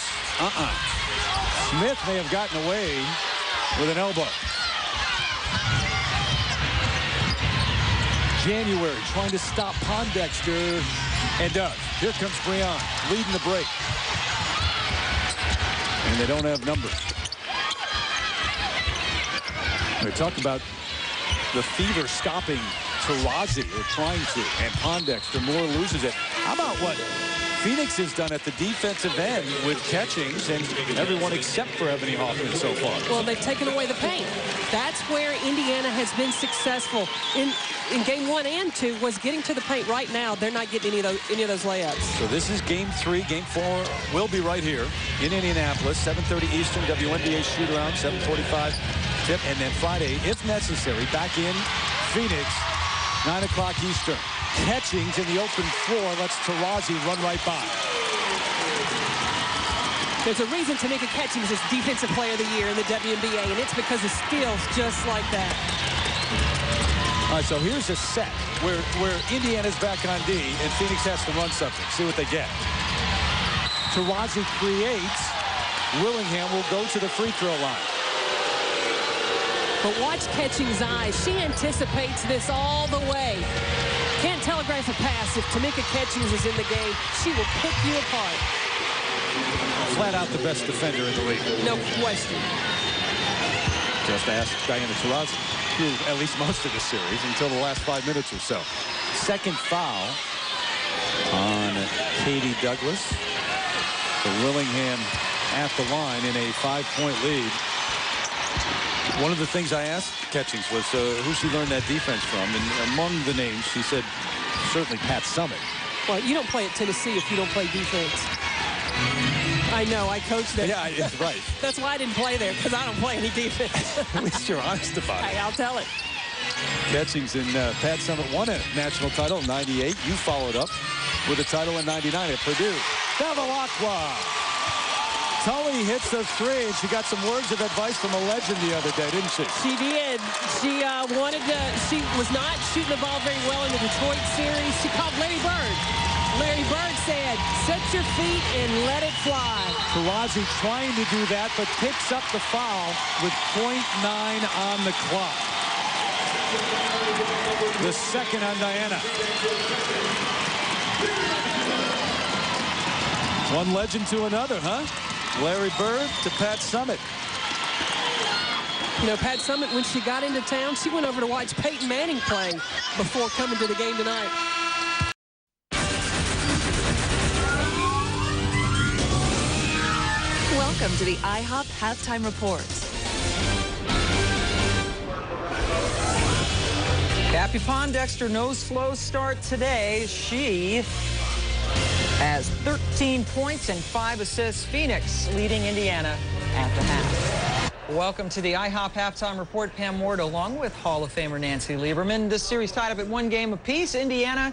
Smith may have gotten away with an elbow. January trying to stop Pondexter, and does. Here comes Briann leading the break. And they don't have numbers. We talk about the fever stopping Taurasi, or trying to, and Pondexter. Moore loses it. How about what Phoenix has done at the defensive end with Catchings and everyone except for Ebony Hoffman so far? Well, they've taken away the paint. That's where Indiana has been successful in game 1 and 2 was getting to the paint. Right now, they're not getting any of those layups. So this is game 3. Game 4 will be right here in Indianapolis. 7:30 Eastern, WNBA shoot-around, 7:45 tip. And then Friday, if necessary, back in Phoenix, 9 o'clock Eastern. Catchings in the open floor lets Taurasi run right by. There's a reason Tamika Catchings is Defensive Player of the Year in the WNBA, and it's because of steals just like that. All right, so here's a set where Indiana's back on D and Phoenix has to run something. See what they get. Taurasi creates. Willingham will go to the free throw line. But watch Catchings' eyes. She anticipates this all the way. Can't telegraph a pass. If Tamika Catchings is in the game, she will pick you apart. Flat out the best defender in the league. No question. Just ask Diana Taurasi, through at least most of the series until the last 5 minutes or so. Second foul on Ketia Douglas. So Willingham at the line in a 5-point lead. One of the things I asked Catchings was who she learned that defense from, and among the names she said certainly Pat Summitt. Well, you don't play at Tennessee if you don't play defense. I know, I coached there. Yeah, it's right. That's why I didn't play there, because I don't play any defense. At least you're honest about it. Hey, I'll tell it. Catchings and Pat Summitt won a national title in '98. You followed up with a title in '99 at Purdue. Bevilaqua. Tully hits a three, and she got some words of advice from a legend the other day, didn't she? She did. She she was not shooting the ball very well in the Detroit series. She called Larry Bird. Larry Bird said, set your feet and let it fly. Taurasi trying to do that, but picks up the foul with .9 on the clock. The second on Diana. One legend to another, huh? Larry Bird to Pat Summitt. You know, Pat Summitt, when she got into town, she went over to watch Peyton Manning play before coming to the game tonight. Welcome to the IHOP Halftime Report. Cappie Pondexter, no slow start today. She has 13 points and 5 assists. Phoenix leading Indiana at the half. Welcome to the IHOP Halftime Report. Pam Ward along with Hall of Famer Nancy Lieberman. This series tied up at 1 game apiece. Indiana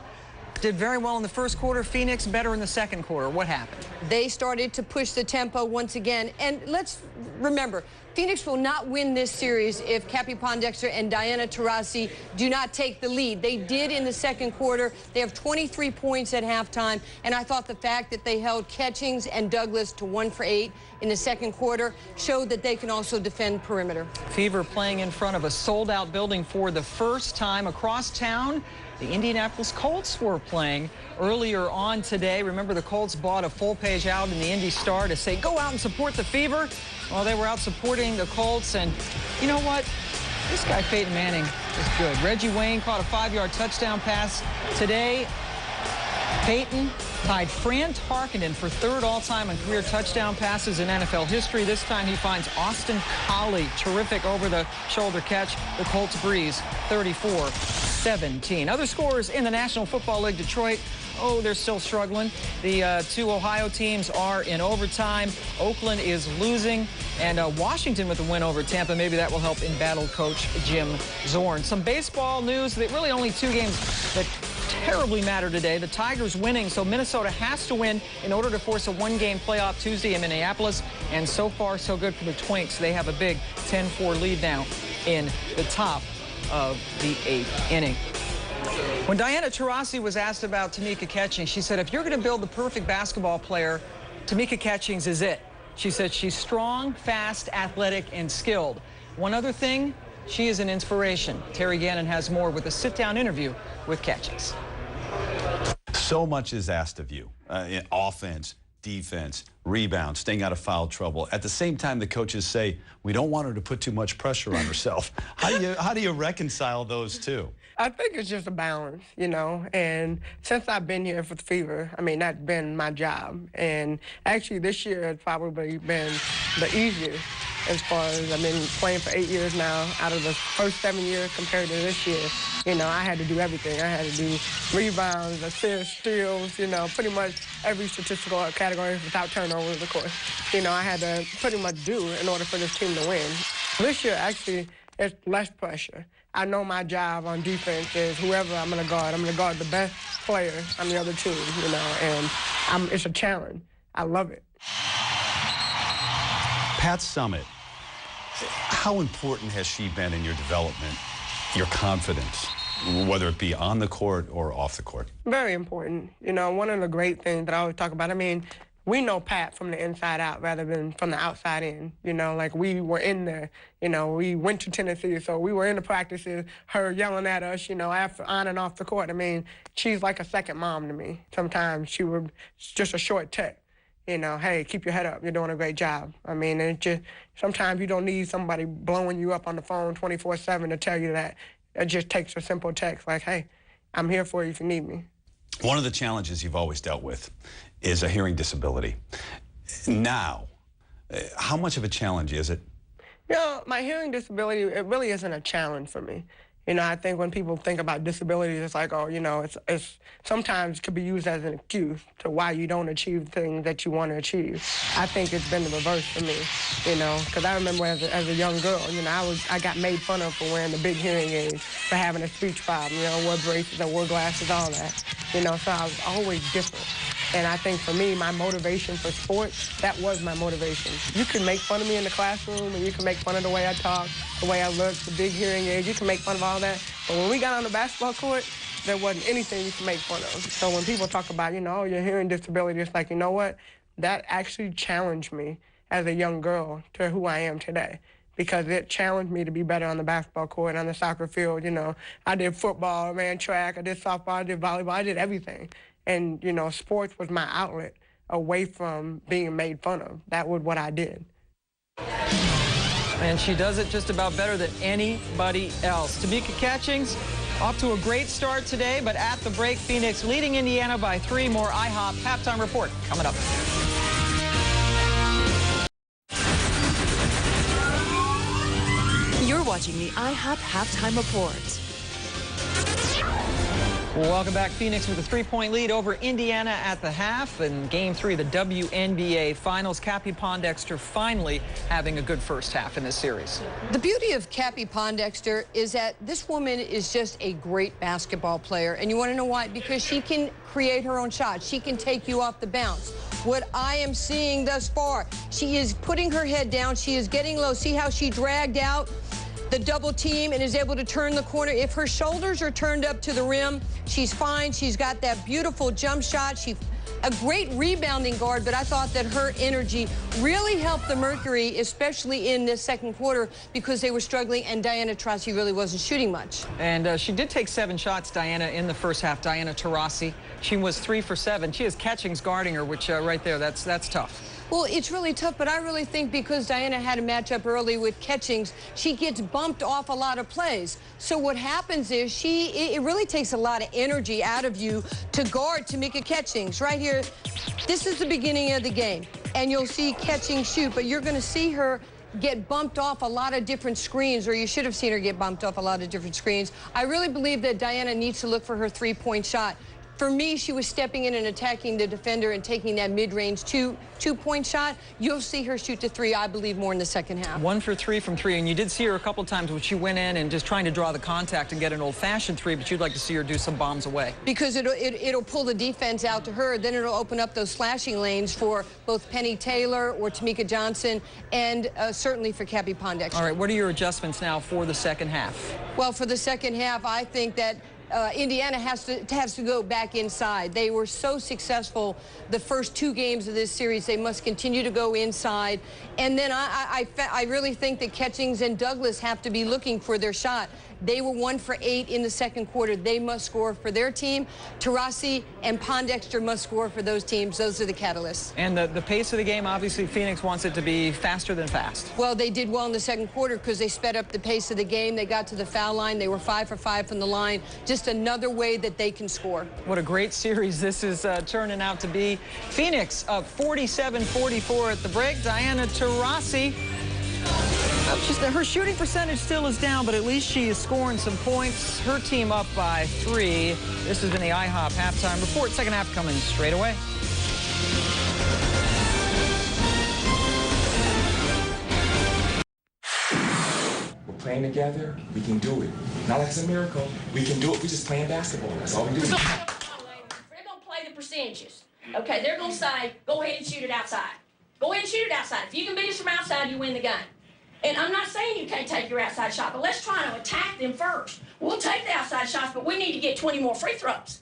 did very well in the first quarter. Phoenix better in the second quarter. What happened? They started to push the tempo once again. And let's remember, Phoenix will not win this series if Cappie Pondexter and DeWanna Taurasi do not take the lead. They did in the second quarter. They have 23 points at halftime, and I thought the fact that they held Catchings and Douglas to 1 for 8 in the second quarter showed that they can also defend perimeter. Fever playing in front of a sold-out building for the first time across town. The Indianapolis Colts were playing earlier on today. Remember, the Colts bought a full-page ad in the Indy Star to say, go out and support the Fever. Well, they were out supporting the Colts, and you know what? This guy, Peyton Manning, is good. Reggie Wayne caught a 5-yard touchdown pass today. Peyton tied Fran Tarkenton for 3rd all-time in career touchdown passes in NFL history. This time he finds Austin Collie. Terrific over-the-shoulder catch. The Colts breeze 34-17. Other scores in the National Football League. Detroit, oh, they're still struggling. The 2 Ohio teams are in overtime. Oakland is losing. And Washington with a win over Tampa. Maybe that will help embattled coach Jim Zorn. Some baseball news. Really only 2 games that terribly matter today. The Tigers winning, so Minnesota has to win in order to force a 1-game playoff Tuesday in Minneapolis. And so far, so good for the Twinks. They have a big 10-4 lead now in the top of the 8th inning. When DeWanna Taurasi was asked about Tamika Catchings, she said, if you're going to build the perfect basketball player, Tamika Catchings is it. She said she's strong, fast, athletic, and skilled. One other thing, she is an inspiration. Terry Gannon has more with a sit-down interview with Catchings. So much is asked of you in offense, defense, rebound, staying out of foul trouble. At the same time, the coaches say, we don't want her to put too much pressure on herself. How do you reconcile those two? I think it's just a balance, you know, and since I've been here for the Fever, I mean, that's been my job. And actually this year has probably been the easiest as far as I've been playing for 8 years now. Out of the first 7 years compared to this year, you know, I had to do everything. I had to do rebounds, assists, steals, you know, pretty much every statistical category without turnovers, of course. You know, I had to pretty much do in order for this team to win. This year, actually, it's less pressure. I know my job on defense is whoever I'm going to guard the best player on the other team, you know, and it's a challenge. I love it. Pat Summitt, how important has she been in your development, your confidence, whether it be on the court or off the court? Very important. You know, one of the great things that I always talk about, I mean, we know Pat from the inside out rather than from the outside in. You know, like we were in there. You know, we went to Tennessee, so we were in the practices, her yelling at us, you know, after on and off the court. I mean, she's like a second mom to me. Sometimes she would just a short text. You know, hey, keep your head up. You're doing a great job. I mean, it just sometimes you don't need somebody blowing you up on the phone 24/7 to tell you that. It just takes a simple text like, hey, I'm here for you if you need me. One of the challenges you've always dealt with is a hearing disability. Now, how much of a challenge is it? You know, my hearing disability, it really isn't a challenge for me. You know, I think when people think about disabilities, it's like, oh, you know, it's sometimes could be used as an excuse to why you don't achieve things that you want to achieve. I think it's been the reverse for me, you know, because I remember as a young girl, you know, I got made fun of for wearing the big hearing aids, for having a speech problem, you know, wore braces, I wore glasses, all that, you know, so I was always different. And I think for me, my motivation for sports, that was my motivation. You can make fun of me in the classroom, and you can make fun of the way I talk, the way I look, the big hearing aids, you can make fun of all that. But when we got on the basketball court, there wasn't anything you can make fun of. So when people talk about, you know, oh, your hearing disability, it's like, you know what? That actually challenged me as a young girl to who I am today, because it challenged me to be better on the basketball court, on the soccer field. You know, I did football, ran track, I did softball, I did volleyball, I did everything. And, you know, sports was my outlet away from being made fun of. That was what I did. And she does it just about better than anybody else. Tamika Catchings off to a great start today, but at the break, Phoenix leading Indiana by 3. More IHOP halftime report coming up. You're watching the IHOP halftime report. Well, welcome back. Phoenix with a 3-point lead over Indiana at the half. In Game 3 of the WNBA Finals, Cappie Pondexter finally having a good first half in this series. The beauty of Cappie Pondexter is that this woman is just a great basketball player. And you want to know why? Because she can create her own shot. She can take you off the bounce. What I am seeing thus far, she is putting her head down. She is getting low. See how she dragged out the double team and is able to turn the corner. If her shoulders are turned up to the rim, she's fine. She's got that beautiful jump shot. She's a great rebounding guard, but I thought that her energy really helped the Mercury, especially in the second quarter, because they were struggling, and Taurasi really wasn't shooting much. And she did take 7 shots, Diana, in the first half. Taurasi, she was 3 for 7. She has Catchings guarding her, which right there, that's tough. Well, it's really tough, but I really think because Diana had a matchup early with Catchings, she gets bumped off a lot of plays. So what happens is it really takes a lot of energy out of you to guard Tamika Catchings. Right here, this is the beginning of the game, and you'll see Catchings shoot, but you're going to see her get bumped off a lot of different screens, or you should have seen her get bumped off a lot of different screens. I really believe that Diana needs to look for her 3-point shot. For me, she was stepping in and attacking the defender and taking that mid-range two-point shot. You'll see her shoot to 3, I believe, more in the second half. 1 for 3 from 3, and you did see her a couple times when she went in and just trying to draw the contact and get an old-fashioned 3, but you'd like to see her do some bombs away. Because it'll pull the defense out to her, then it'll open up those slashing lanes for both Penny Taylor or Tamika Johnson, and certainly for Cappie Pondexter. All right, what are your adjustments now for the second half? Well, for the second half, I think that Indiana has to go back inside. They were so successful the first 2 games of this series. They must continue to go inside. And then I really think that Catchings and Douglas have to be looking for their shot. They were 1 for 8 in the second quarter. They must score for their team. Taurasi and Pondexter must score for those teams. Those are the catalysts. And the pace of the game, obviously, Phoenix wants it to be faster than fast. Well, they did well in the second quarter because they sped up the pace of the game. They got to the foul line. They were 5 for 5 from the line. Just another way that they can score. What a great series this is turning out to be. Phoenix up 47-44 at the break. Diana Taurasi, her shooting percentage still is down, but at least she is scoring some points. Her team up by 3. This has been the IHOP halftime report. Second half coming straight away. We're playing together. We can do it. Not like it's a miracle. We can do it. We're just playing basketball. That's all we do. They're going to play the percentages. Okay, they're going to say, go ahead and shoot it outside. Go ahead and shoot it outside. If you can beat us from outside, you win the game. And I'm not saying you can't take your outside shot, but let's try to attack them first. We'll take the outside shots, but we need to get 20 more free throws.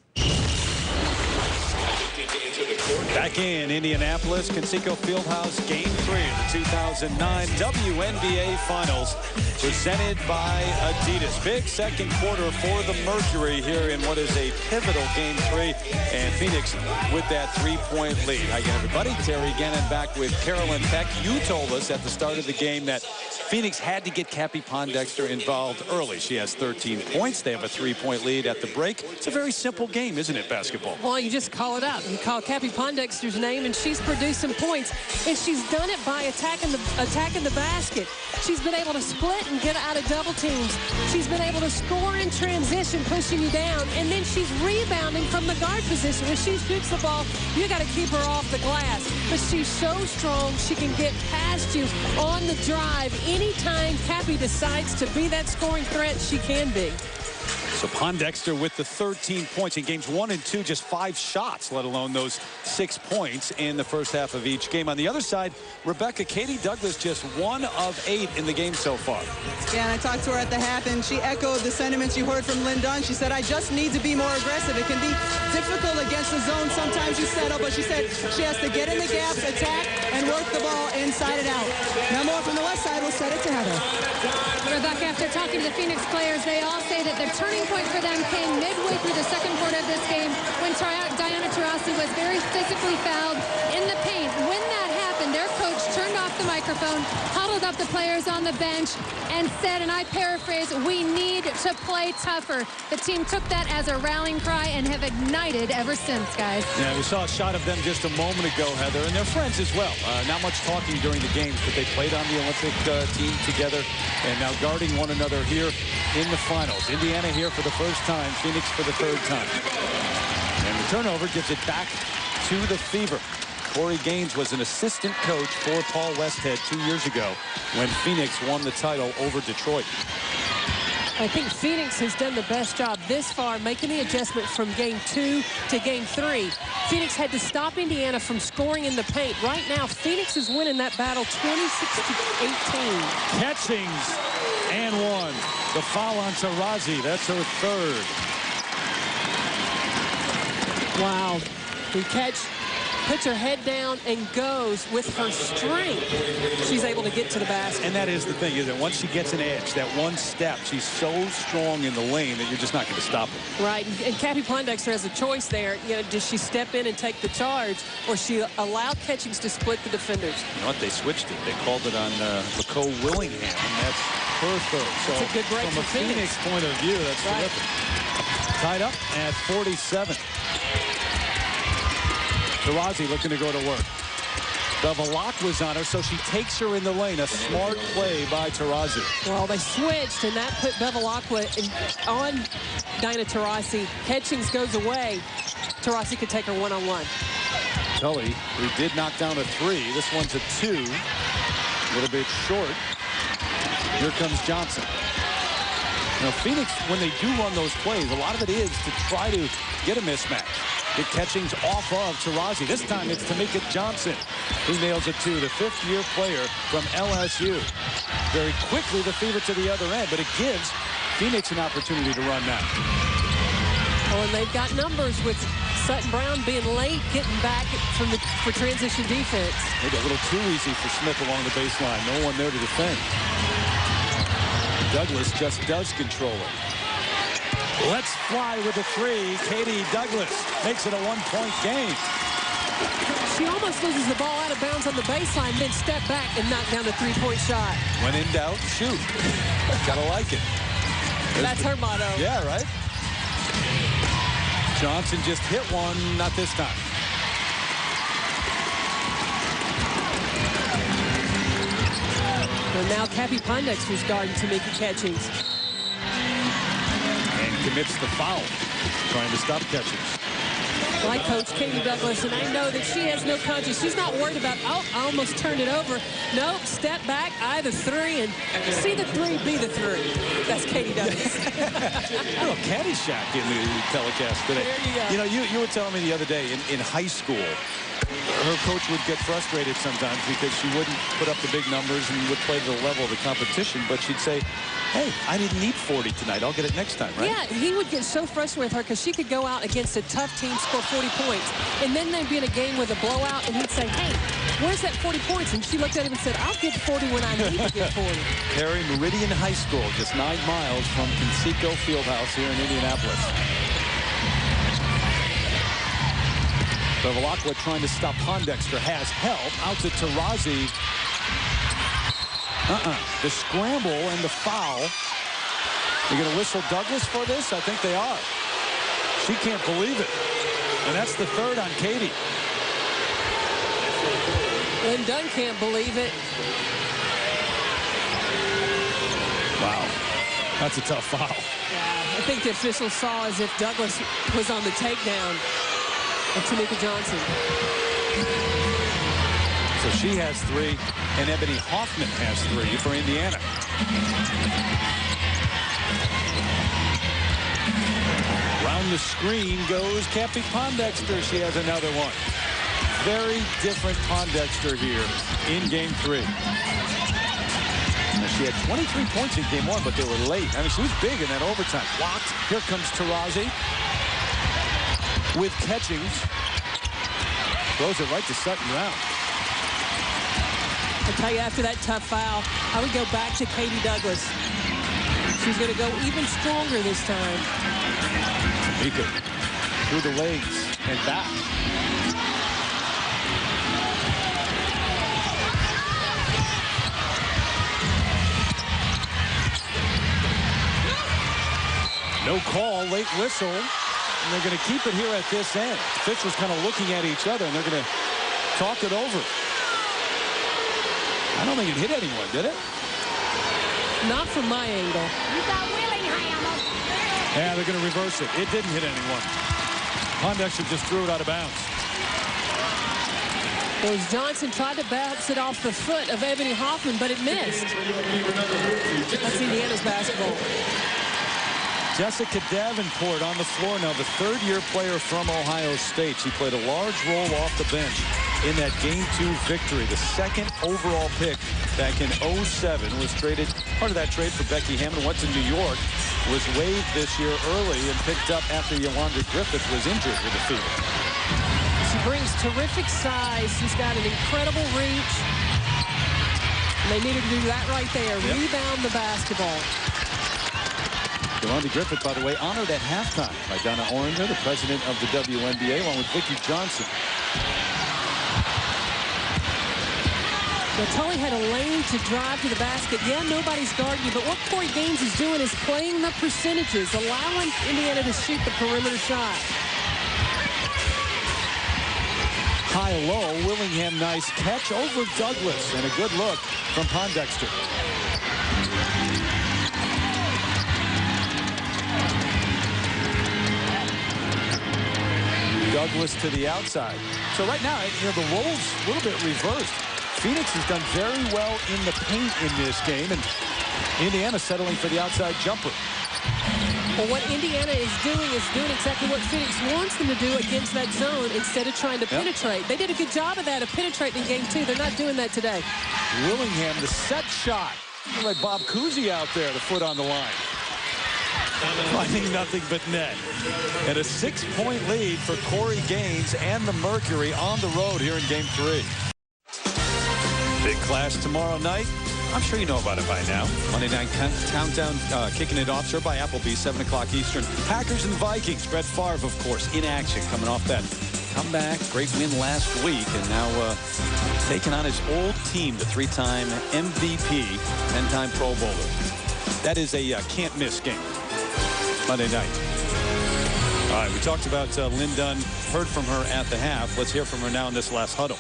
Back in Indianapolis, Conseco Fieldhouse, Game 3 of the 2009 WNBA Finals, presented by Adidas. Big second quarter for the Mercury here in what is a pivotal Game 3, and Phoenix with that 3-point lead. Hi again, everybody. Terry Gannon back with Carolyn Peck. You told us at the start of the game that Phoenix had to get Cappie Pondexter involved early. She has 13 points. They have a 3-point lead at the break. It's a very simple game, isn't it, basketball? Well, you just call it out. You call Cappie Pondexter's name, and she's produced some points. And she's done it by attacking the basket. She's been able to split and get out of double teams. She's been able to score in transition, pushing you down. And then she's rebounding from the guard position. When she shoots the ball, you got to keep her off the glass. But she's so strong, she can get past you on the drive. Anytime Cappie decides to be that scoring threat, she can be. So Pondexter with the 13 points in games 1 and 2, just 5 shots, let alone those 6 points in the first half of each game. On the other side, Katie Douglas just 1 of 8 in the game so far. Yeah, and I talked to her at the half, and she echoed the sentiments you heard from Lynn Dunn. She said, I just need to be more aggressive. It can be difficult against the zone. Sometimes you settle, but she said she has to get in the gaps, attack, and work the ball inside and out. Now more from the west side. We'll set it to Heather. Rebecca, after talking to the Phoenix players, they all say that their turning point for them came midway through the second quarter of this game when Diana Taurasi was very physically fouled in the paint. When that happened, their coach turned off took the microphone, huddled up the players on the bench, and said, and I paraphrase, "We need to play tougher." The team took that as a rallying cry and have ignited ever since, guys. Yeah, we saw a shot of them just a moment ago, Heather, and they're friends as well. Not much talking during the games, but they played on the Olympic team together, and now guarding one another here in the finals. Indiana here for the first time, Phoenix for the third time. And the turnover gives it back to the Fever. Corey Gaines was an assistant coach for Paul Westhead 2 years ago when Phoenix won the title over Detroit. I think Phoenix has done the best job this far, making the adjustment from game 2 to game 3. Phoenix had to stop Indiana from scoring in the paint. Right now, Phoenix is winning that battle 26-18. Catchings and one. The foul on Taurasi. That's her third. Wow. The catch, puts her head down and goes with her strength. She's able to get to the basket. And that is the thing, isn't it? Once she gets an edge, that one step, she's so strong in the lane that you're just not going to stop her. Right, and Cappie Pondexter has a choice there. You know, does she step in and take the charge, or she allow Catchings to split the defenders? You know what? They switched it. They called it on Nicole Willingham, and that's her third. So that's a good break from a Phoenix point of view, that's terrific. Tied up at 47. Taurasi looking to go to work. Bevilaqua was on her, so she takes her in the lane. A smart play by Taurasi. Well, they switched, and that put Bevilaqua on Diana Taurasi. Catchings goes away. Taurasi could take her one-on-one. Tully, who did knock down a 3. This one's a 2. A little bit short. Here comes Johnson. Now, Phoenix, when they do run those plays, a lot of it is to try to get a mismatch. Get Catchings off of Taurasi. This time it's Tamika Johnson who nails it too, the fifth-year player from LSU. Very quickly, the Fever to the other end, but it gives Phoenix an opportunity to run now. Oh, and they've got numbers with Sutton-Brown being late, getting back for transition defense. Maybe a little too easy for Smith along the baseline. No one there to defend. Douglas just does control it. Let's fly with a 3. Katie Douglas makes it a one-point game. She almost loses the ball out of bounds on the baseline, then step back and knock down the three-point shot. When in doubt, shoot. Gotta like it. That's her motto. Yeah, right? Johnson just hit one, not this time. Well, now Cappie Pondexter's guarding Tamika Catchings. And commits the foul, trying to stop Catchings. Like Coach Katie Douglas, and I know that she has no conscience. She's not worried about, oh, I almost turned it over. Nope, step back, eye the 3, and see the 3, be the 3. That's Katie Douglas. A little Caddyshack in the telecast today. There you go. You know, you were telling me the other day in high school, her coach would get frustrated sometimes because she wouldn't put up the big numbers and would play to the level of the competition, but she'd say, hey, I didn't need 40 tonight. I'll get it next time, right? Yeah, he would get so frustrated with her because she could go out against a tough team, score 40 points, and then they'd be in a game with a blowout, and he'd say, hey, where's that 40 points? And she looked at him and said, I'll get 40 when I need to get 40. Perry Meridian High School, just 9 miles from Conseco Fieldhouse here in Indianapolis. Bevilaqua trying to stop Pondexter, has help, out to Taurasi. The scramble and the foul. They're going to whistle Douglas for this? I think they are. She can't believe it. And that's the third on Katie. Lynn Dunn can't believe it. Wow. That's a tough foul. Yeah, I think the official saw as if Douglas was on the takedown of Tamika Johnson. So she has 3, and Ebony Hoffman has 3 for Indiana. Around the screen goes Cappie Pondexter. She has another one. Very different Pondexter here in game 3. Now, she had 23 points in game 1, but they were late. I mean, she was big in that overtime. Blocked. Here comes Taurasi with Catchings. Throws it right to Sutton-Brown. I'll tell you, after that tough foul, I would go back to Katie Douglas. She's going to go even stronger this time. Tamika through the legs and back. No call, late whistle, and they're going to keep it here at this end. Officials kind of looking at each other, and they're going to talk it over. I don't think it hit anyone, did it? Not from my angle. You got Willingham. Yeah, they're going to reverse it. It didn't hit anyone. Pondexter just threw it out of bounds. It was Johnson tried to bounce it off the foot of Ebony Hoffman, but it missed. That's Indiana's basketball. Jessica Davenport on the floor now, the third-year player from Ohio State. She played a large role off the bench in that Game 2 victory. The second overall pick back in 07 was traded. Part of that trade for Becky Hammond went to New York, was waived this year early and picked up after Yolanda Griffith was injured with the fever. She brings terrific size. She's got an incredible reach. And they needed to do that right there. Yep. Rebound the basketball. Yolanda Griffith, by the way, honored at halftime by Donna Oringer, the president of the WNBA, along with Vicki Johnson. Now, Tully had a lane to drive to the basket. Yeah, nobody's guarding you, but what Corey Gaines is doing is playing the percentages, allowing Indiana to shoot the perimeter shot. High-low, Willingham, nice catch over Douglas, and a good look from Pondexter. Douglas to the outside. So right now, the role's a little bit reversed. Phoenix has done very well in the paint in this game, and Indiana settling for the outside jumper. Well, what Indiana is doing exactly what Phoenix wants them to do against that zone instead of trying to penetrate. They did a good job of that, of penetrating in Game 2. They're not doing that today. Willingham, the set shot. Like Bob Cousy out there, the foot on the line. Finding nothing but net. And a 6-point lead for Corey Gaines and the Mercury on the road here in Game 3. Big clash tomorrow night. I'm sure you know about it by now. Monday night countdown, kicking it off, served by Applebee's, 7 o'clock Eastern. Packers and Vikings. Brett Favre, of course, in action, coming off that comeback. Great win last week, and now taking on his old team, the 3-time MVP, 10-time Pro Bowler. That is a can't-miss game. Monday night. All right, we talked about Lynn Dunn. Heard from her at the half. Let's hear from her now in this last huddle.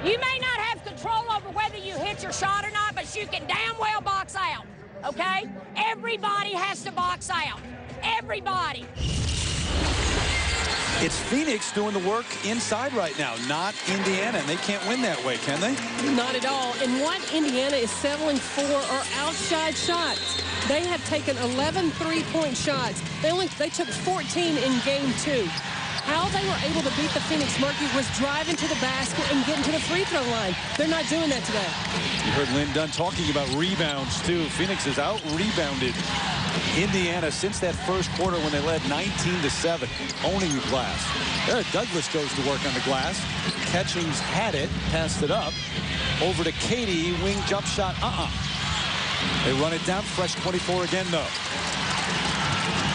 You may not have control over whether you hit your shot or not, but you can damn well box out, okay? Everybody has to box out. Everybody. It's Phoenix doing the work inside right now, not Indiana, and they can't win that way, can they? Not at all. And what Indiana is settling for are outside shots. They have taken 11 three-point shots. They took 14 in Game 2. How they were able to beat the Phoenix Mercury was driving to the basket and getting to the free throw line. They're not doing that today. You heard Lynn Dunn talking about rebounds, too. Phoenix has out-rebounded Indiana since that first quarter when they led 19-7, owning the glass. There, Douglas goes to work on the glass. Ketchings had it, passed it up. Over to Katie, wing jump shot, They run it down, fresh 24 again, though.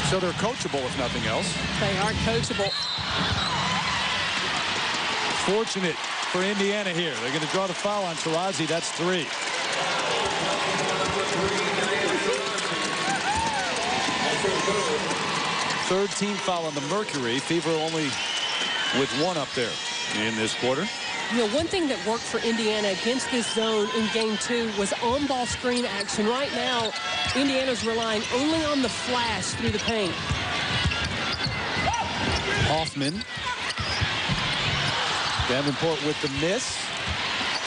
So they're coachable, if nothing else. They are coachable. Fortunate for Indiana here. They're going to draw the foul on Taurasi. That's 3. Third team foul on the Mercury. Fever only with 1 up there in this quarter. You know, one thing that worked for Indiana against this zone in Game 2 was on-ball screen action. Right now, Indiana's relying only on the flash through the paint. Hoffman. Davenport with the miss.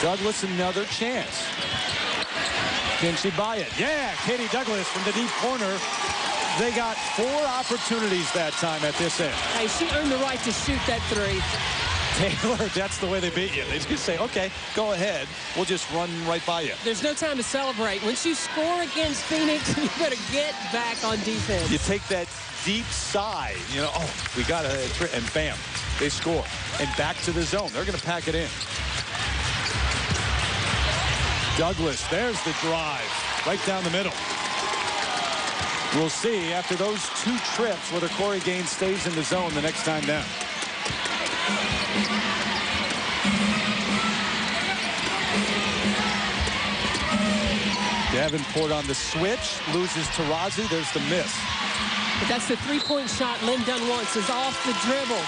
Douglas another chance. Can she buy it? Yeah, Katie Douglas from the deep corner. They got 4 opportunities that time at this end. Hey, she earned the right to shoot that 3. Taylor, that's the way they beat you. They just say, okay, go ahead. We'll just run right by you. There's no time to celebrate. Once you score against Phoenix, you better get back on defense. You take that deep sigh, you know, oh, we got to, and bam, they score. And back to the zone. They're going to pack it in. Douglas, there's the drive, right down the middle. We'll see after those 2 trips whether Corey Gaines stays in the zone the next time down. Davenport on the switch, loses Taurasi. There's the miss. But that's the three-point shot Lynn Dunn wants, is off the dribble.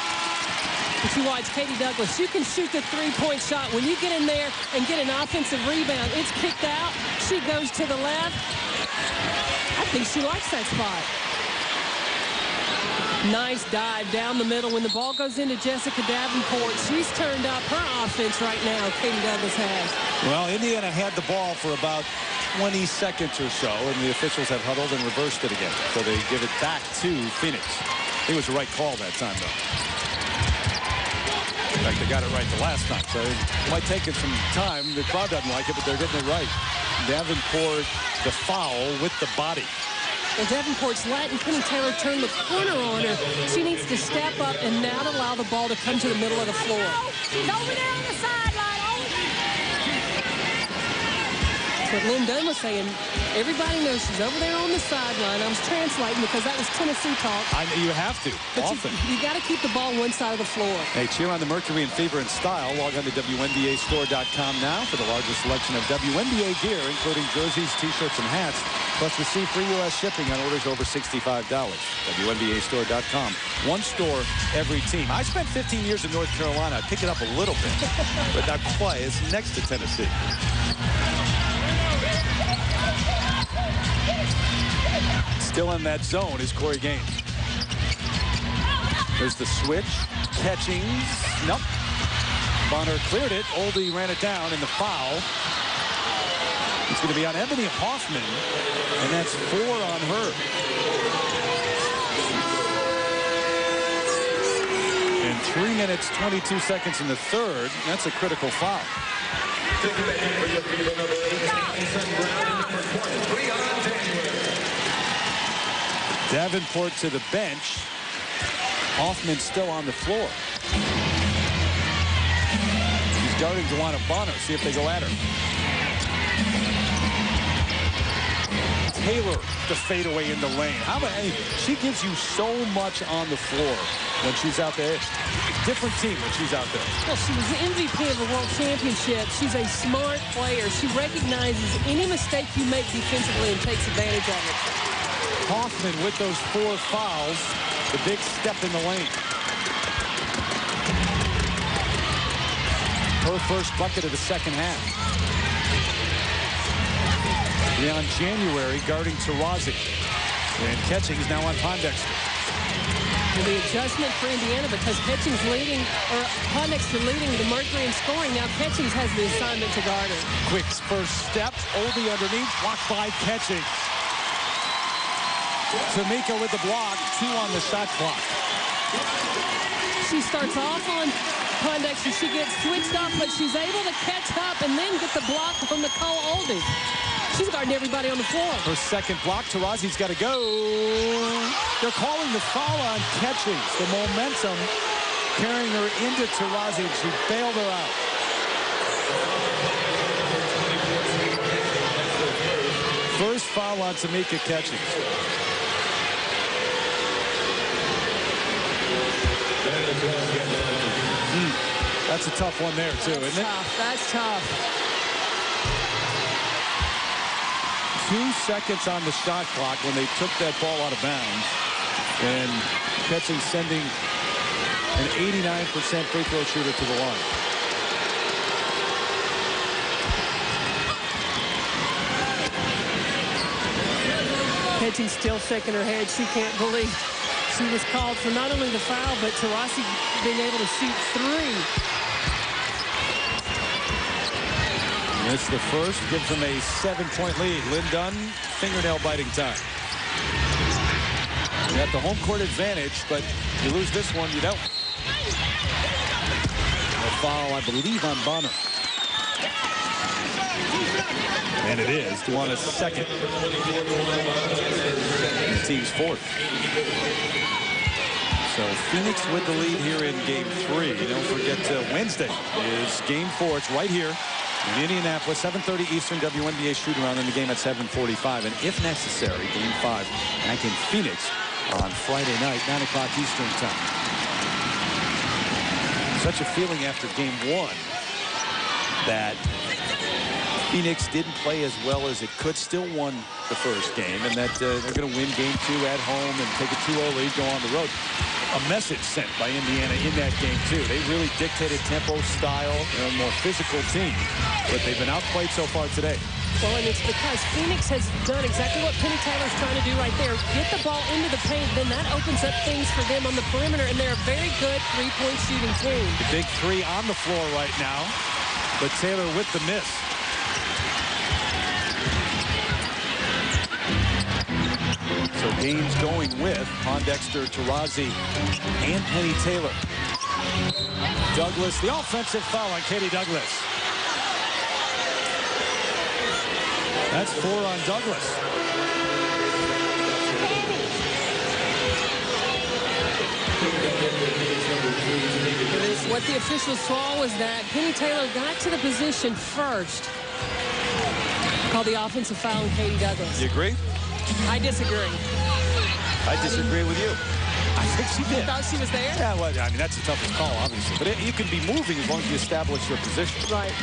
If you watch Katie Douglas, you can shoot the three-point shot. When you get in there and get an offensive rebound, it's kicked out. She goes to the left. I think she likes that spot. Nice dive down the middle. When the ball goes into Jessica Davenport, she's turned up her offense right now, Katie Douglas has. Well, Indiana had the ball for about 20 seconds or so, and the officials have huddled and reversed it again. So they give it back to Phoenix. I think it was the right call that time, though. In fact, they got it right the last time, so it might take it some time. The crowd doesn't like it, but they're getting it right. Davenport, the foul with the body. Well, Davenport's letting Penny Taylor turn the corner on her. She needs to step up and not allow the ball to come to the middle of the floor. She's over there on the sideline. That's what Lynn Dunn was saying. Everybody knows she's over there on the sideline. I was translating because that was Tennessee talk. You have to, but often. You got to keep the ball one side of the floor. Hey, cheer on the Mercury and Fever in style. Log on to WNBAstore.com now for the largest selection of WNBA gear, including jerseys, T-shirts, and hats. Plus, receive free U.S. shipping on orders over $65. WNBAstore.com. One store, every team. I spent 15 years in North Carolina. I pick it up a little bit, but not quite. It's next to Tennessee. Still in that zone is Corey Gaines. There's the switch. Catching. Nope. Bonner cleared it. Ohlde ran it down, and the foul. It's going to be on Ebony Hoffman, and that's 4 on her. And 3 minutes, 22 seconds in the third. That's a critical foul. Davenport to the bench. Hoffman still on the floor. He's guarding DeWanna Bonner. See if they go at her. Taylor, the fadeaway in the lane. She gives you so much on the floor when she's out there. Different team when she's out there. Well, she was the MVP of the World Championship. She's a smart player. She recognizes any mistake you make defensively and takes advantage of it. Hoffman with those 4 fouls. The big step in the lane. Her first bucket of the second half. Briann January guarding Taurasi. And Ketching's now on Pondexter. And the adjustment for Indiana because Ketching's leading, or Pondexter leading the Mercury in scoring. Now Ketching's has the assignment to guard her. Quick first step. Ohlde underneath. Blocked by Ketching. Tamika with the block. 2 on the shot clock. She starts off on Pondexter. She gets switched off, but she's able to catch up and then get the block from Nicole Ohlde. She's guarding everybody on the floor. Her second block. Taurasi's got to go. They're calling the foul on Ketching. The momentum carrying her into Taurasi. She bailed her out. First foul on Tamika Ketching. That's a tough one there, too, isn't it? That's tough. 2 seconds on the shot clock when they took that ball out of bounds. And Ketching sending an 89% free throw shooter to the line. Ketching's still shaking her head. She can't believe she was called for not only the foul, but Taurasi being able to shoot 3. Missed the first, gives them a 7-point lead. Lynn Dunn, fingernail biting time. You have the home court advantage, but you lose this one, you don't. A foul, I believe, on Bonner. And it is. DeWanna's second. And the team's 4th. So Phoenix with the lead here in Game 3. Don't forget Wednesday is Game 4. It's right here in Indianapolis, 7:30 Eastern, WNBA shoot-around in the game at 7:45. And if necessary, Game 5 back in Phoenix on Friday night, 9 o'clock Eastern time. Such a feeling after Game 1 that Phoenix didn't play as well as it could, still won the first game, and that they're going to win game 2 at home and take a 2-0 lead, go on the road. A message sent by Indiana in that game, too. They really dictated tempo, style. They're a more physical team, but they've been outplayed so far today. Well, and it's because Phoenix has done exactly what Penny Taylor's trying to do right there. Get the ball into the paint, then that opens up things for them on the perimeter, and they're a very good three-point shooting team. The big three on the floor right now, but Taylor with the miss. So games going with Pondexter, Taurasi, and Penny Taylor. Douglas, the offensive foul on Katie Douglas. That's 4 on Douglas. What the officials saw was that Penny Taylor got to the position first. Called the offensive foul on Katie Douglas. You agree? I disagree. I disagree with you. I think she did. You thought she was there? Yeah, well, I mean, that's the toughest call, obviously. But you can be moving as long as you establish your position. Right.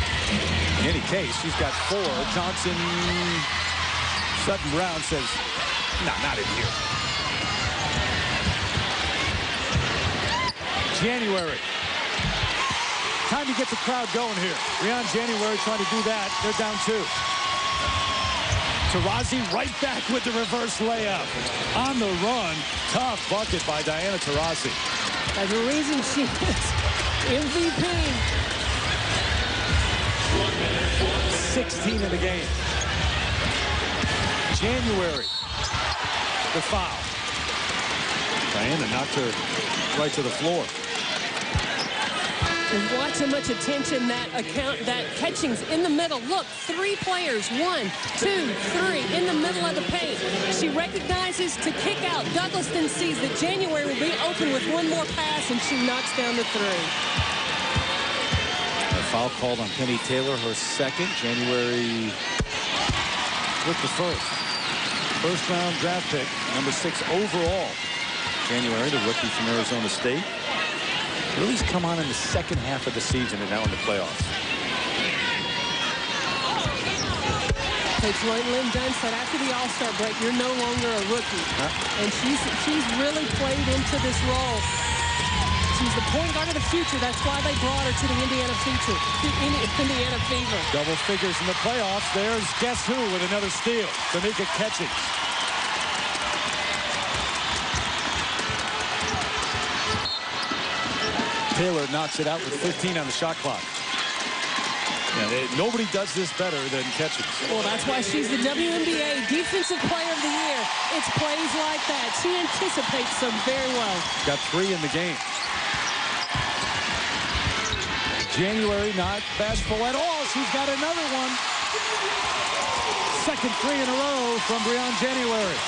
In any case, she's got 4. Johnson, Sutton-Brown says, no, not in here. January. Time to get the crowd going here. Briann January trying to do that. They're down 2. Taurasi right back with the reverse layup. On the run, tough bucket by Diana Taurasi. There's a reason she is MVP. 16 in the game. January, the foul. Diana knocked her right to the floor. And watch how much attention that catching's in the middle. Look, 3 players, 1, 2, 3, in the middle of the paint. She recognizes to kick out. Douglas then sees that January will be open with 1 more pass, and she knocks down the 3. A foul called on Penny Taylor, her second. January with the first round draft pick, number 6 overall. January, the rookie from Arizona State. Really's come on in the second half of the season and now in the playoffs. Coach Lynn Dunn said after the All-Star break, you're no longer a rookie. And she's really played into this role. She's the point guard of the future. That's why they brought her to the Indiana Indiana Fever. Double figures in the playoffs. There's guess who with another steal. Tamika catching. Taylor knocks it out with 15 on the shot clock. Nobody does this better than catching. Well, that's why she's the WNBA Defensive Player of the Year. It's plays like that. She anticipates them very well. Got 3 in the game. January not bashful at all. She's got another one. Second 3 in a row from Briann January.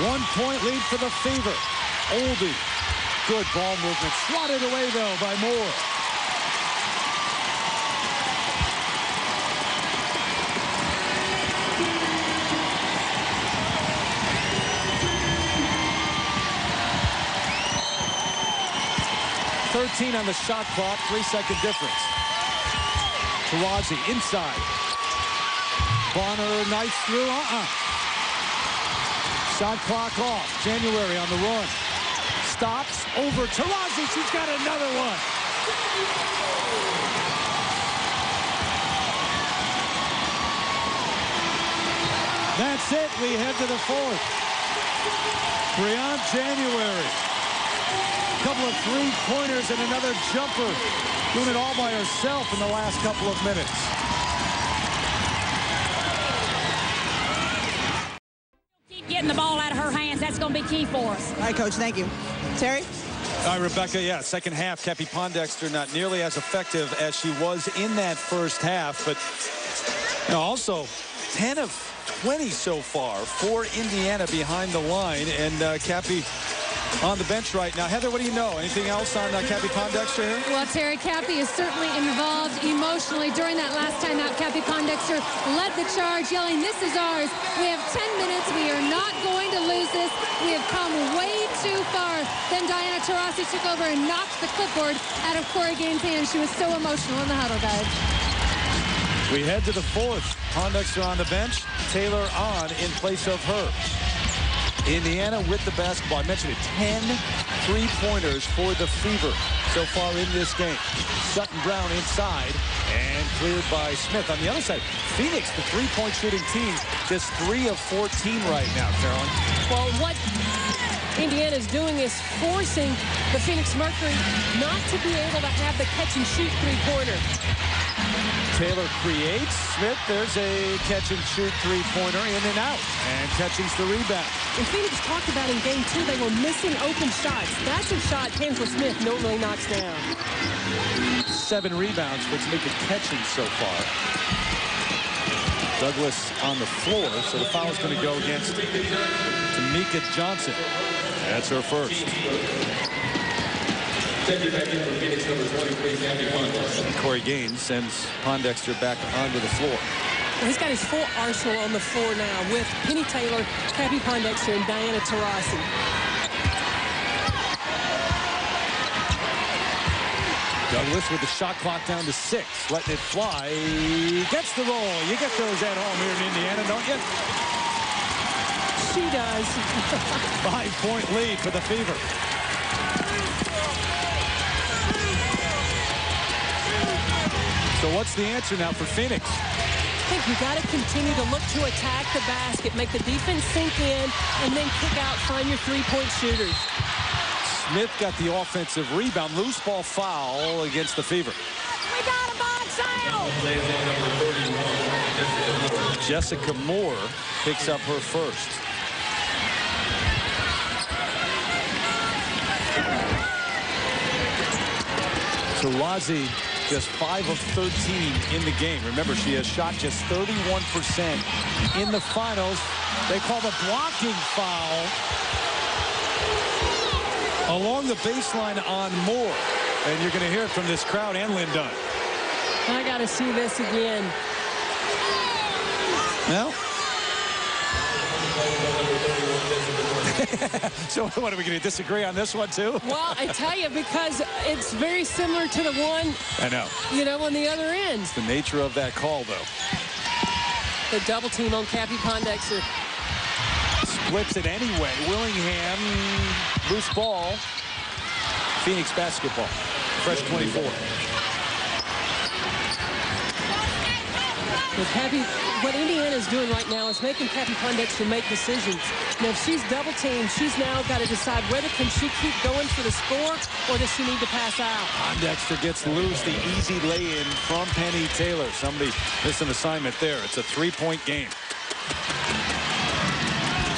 1-point lead for the Fever. Ohlde. Good ball movement. Swatted away, though, by Moore. .13 on the shot clock. 3-second difference. Taurasi inside. Bonner knifes through. Shot clock off. January on the run. Stops over Taurasi. She's got another one. That's it. We head to the 4th. Briann January. A couple of 3-pointers and another jumper. Doing it all by herself in the last couple of minutes. Keep getting the ball out of her hands. That's going to be key for us. All right, Coach. Thank you. Terry? All right, Rebecca, second half, Cappie Pondexter not nearly as effective as she was in that first half, but also 10 of 20 so far for Indiana behind the line, and Cappie on the bench right now. Heather, what do you know? Anything else on Cappie Pondexter here? Well, Terry, Cappie is certainly involved emotionally. During that last timeout, Cappie Pondexter led the charge, yelling, "This is ours. We have 10 minutes. We are not going to lose this. We have come way too far." Then Diana Taurasi took over and knocked the clipboard out of Corey Gaines' hand. She was so emotional in the huddle, guys. We head to the fourth. Pondexter on the bench. Taylor on in place of her. Indiana with the basketball. I mentioned it. 10 3-pointers for the Fever so far in this game. Sutton-Brown inside and cleared by Smith. On the other side, Phoenix, the three-point shooting team, just 3 of 14 right now, Carolyn. Well, what Indiana's doing is forcing the Phoenix Mercury not to be able to have the catch-and-shoot three-pointer. Taylor creates. Smith, there's a catch-and-shoot three-pointer in and out. And Ketching's the rebound. And Phoenix talked about in game 2, they were missing open shots. That's a shot Tangela Smith normally knocks down. 7 rebounds for Tamika Ketching so far. Douglas on the floor, so the foul is going to go against Tamika Johnson. That's her first. Corey Gaines sends Pondexter back onto the floor. Well, he's got his full arsenal on the floor now with Penny Taylor, Cappie Pondexter, and DeWanna Taurasi. Douglas with the shot clock down to 6, letting it fly. Gets the roll. You get those at home here in Indiana, don't you? She does. 5-point lead for the Fever. So what's the answer now for Phoenix? I think you got to continue to look to attack the basket, make the defense sink in, and then kick out, find your three-point shooters. Smith got the offensive rebound. Loose ball foul against the Fever. We got a box out! Jessica Moore picks up her first. Taurasi just 5 of 13 in the game. Remember, she has shot just 31% in the finals. They call the blocking foul along the baseline on Moore. And you're going to hear it from this crowd and Lynn Dunn. I got to see this again. Well, so what are we going to disagree on this one too? Well, I tell you, because it's very similar to the one, I know, on the other end. It's the nature of that call, though. The double team on Cappie Pondexter. Splits it anyway. Willingham, loose ball. Phoenix basketball. Fresh 24. With Cappie, what Indiana's doing right now is making Cappie Pondexter make decisions. Now, if she's double-teamed, she's now got to decide whether can she keep going for the score or does she need to pass out. Pondexter gets loose. The easy lay-in from Penny Taylor. Somebody missed an assignment there. It's a 3-point game.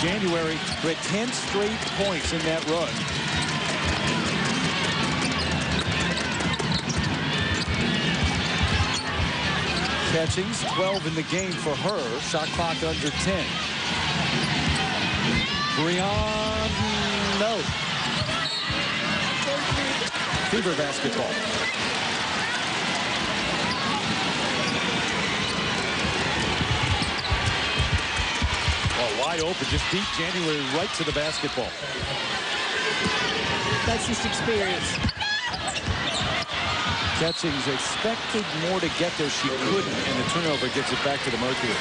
January, we had 10 straight points in that run. Catchings, 12 in the game for her. Shot clock under 10. Briann, no. Fever basketball. Well, wide open, just beat January right to the basketball. That's just experience. Catchings expected more to get there. She couldn't, and the turnover gets it back to the Mercury.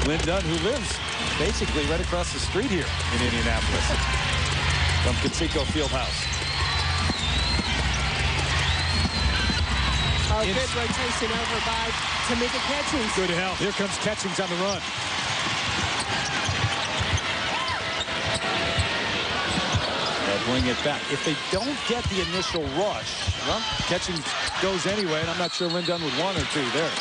Lynn Dunn, who lives basically right across the street here in Indianapolis from Conseco Fieldhouse. Good rotation over by Tamika Catchings. Good help. Here comes Catchings on the run. Bring it back. If they don't get the initial rush, well, Catchings goes anyway, and I'm not sure Lynn Dunn would want her to there.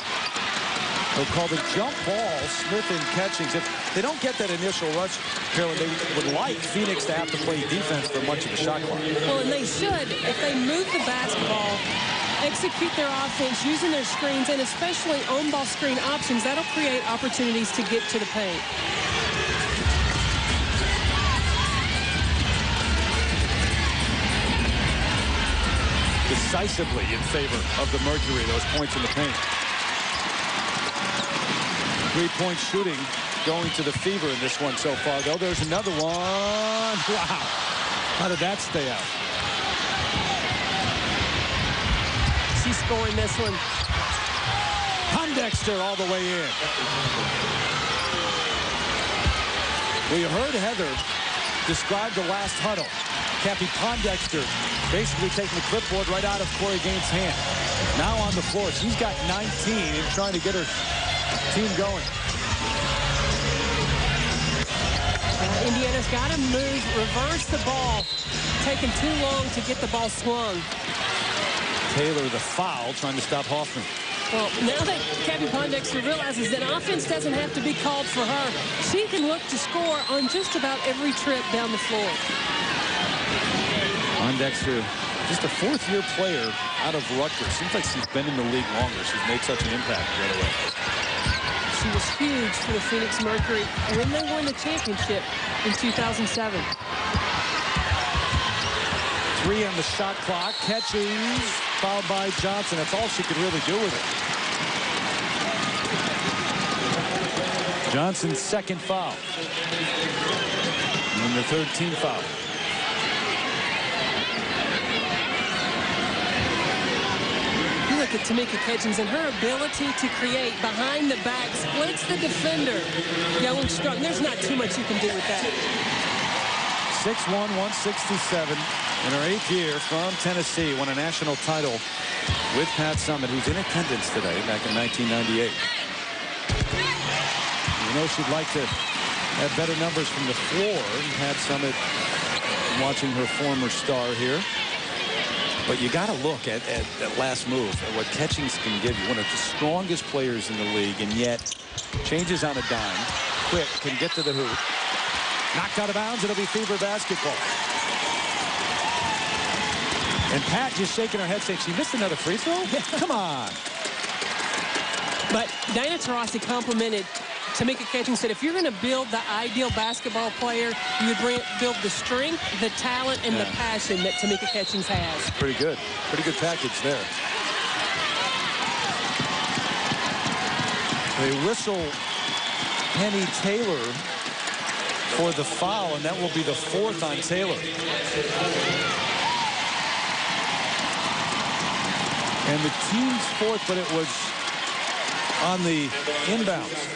They'll call the jump ball, Smith and Catchings. If they don't get that initial rush, Carolyn, they would like Phoenix to have to play defense for much of the shot clock. Well, and they should. If they move the basketball, execute their offense using their screens, and especially on-ball screen options, that'll create opportunities to get to the paint. Decisively in favor of the Mercury, those points in the paint. 3-point shooting going to the Fever in this one so far, though. There's another one. Wow. How did that stay out? She's scoring this one. Pondexter all the way in. Well, you heard Heather describe the last huddle. Cappie Pondexter basically taking the clipboard right out of Corey Gaines' hand. Now on the floor. She's got 19 and trying to get her team going. Indiana's got to move, reverse the ball. Taking too long to get the ball swung. Taylor the foul, trying to stop Hoffman. Well, now that Cappie Pondexter realizes that offense doesn't have to be called for her, she can look to score on just about every trip down the floor. Pondexter, just a fourth-year player out of Rutgers. Seems like she's been in the league longer. She's made such an impact right away. She was huge for the Phoenix Mercury when they won the championship in 2007. 3 on the shot clock. Catches, fouled by Johnson. That's all she could really do with it. Johnson's second foul. And the third team foul. You look at Tamika Catchings and her ability to create behind the back, splits the defender, going strong. There's not too much you can do with that. 6'1", 167. In her 8th year from Tennessee, won a national title with Pat Summitt, who's in attendance today, back in 1998. You know she'd like to have better numbers from the floor. Pat Summitt watching her former star here. But you got to look at that last move, at what Catchings can give you. One of the strongest players in the league, and yet changes on a dime. Quick, can get to the hoop. Knocked out of bounds, it'll be Fever basketball. And Pat just shaking her head saying she missed another free throw? Come on. But Diana Taurasi complimented Tamika Catchings, said if you're going to build the ideal basketball player, you would build the strength, the talent, and the passion that Tamika Catchings has. Pretty good. Pretty good package there. They whistle Penny Taylor for the foul, and that will be the 4th on Taylor. And the team's 4th, but it was on the inbounds.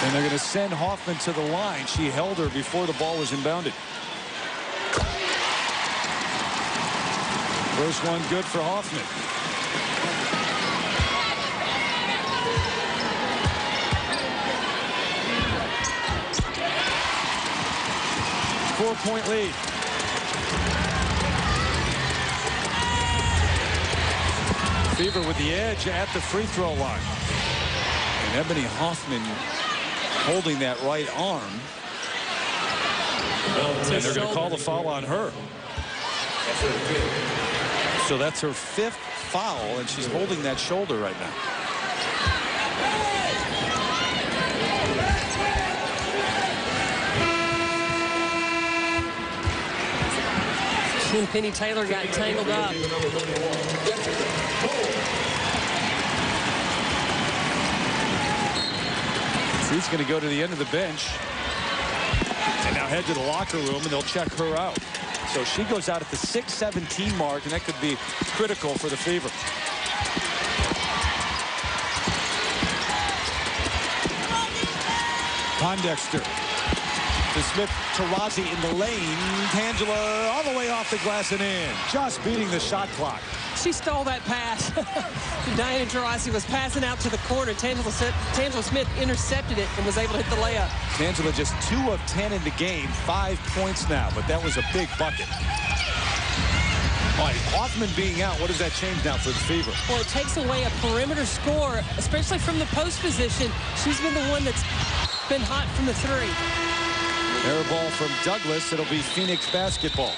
And they're going to send Hoffman to the line. She held her before the ball was inbounded. First one good for Hoffman. Four-point lead. Fever with the edge at the free throw line. And Ebony Hoffman holding that right arm. And they're going to call the foul on her. So that's her 5th foul, and she's holding that shoulder right now. She and Penny Taylor got tangled up. She's going to go to the end of the bench and now head to the locker room, and they'll check her out. So she goes out at the 6:17 mark, and that could be critical for the Fever. Pondexter to Smith, Taurasi in the lane. Tangela all the way off the glass and in. Just beating the shot clock. She stole that pass. Diana Taurasi was passing out to the corner. Tangela Smith intercepted it and was able to hit the layup. Tangela just 2 of 10 in the game, 5 points now, but that was a big bucket. All right, Hoffman being out, what does that change now for the Fever? Well, it takes away a perimeter score, especially from the post position. She's been the one that's been hot from the 3. Air ball from Douglas. It'll be Phoenix basketball.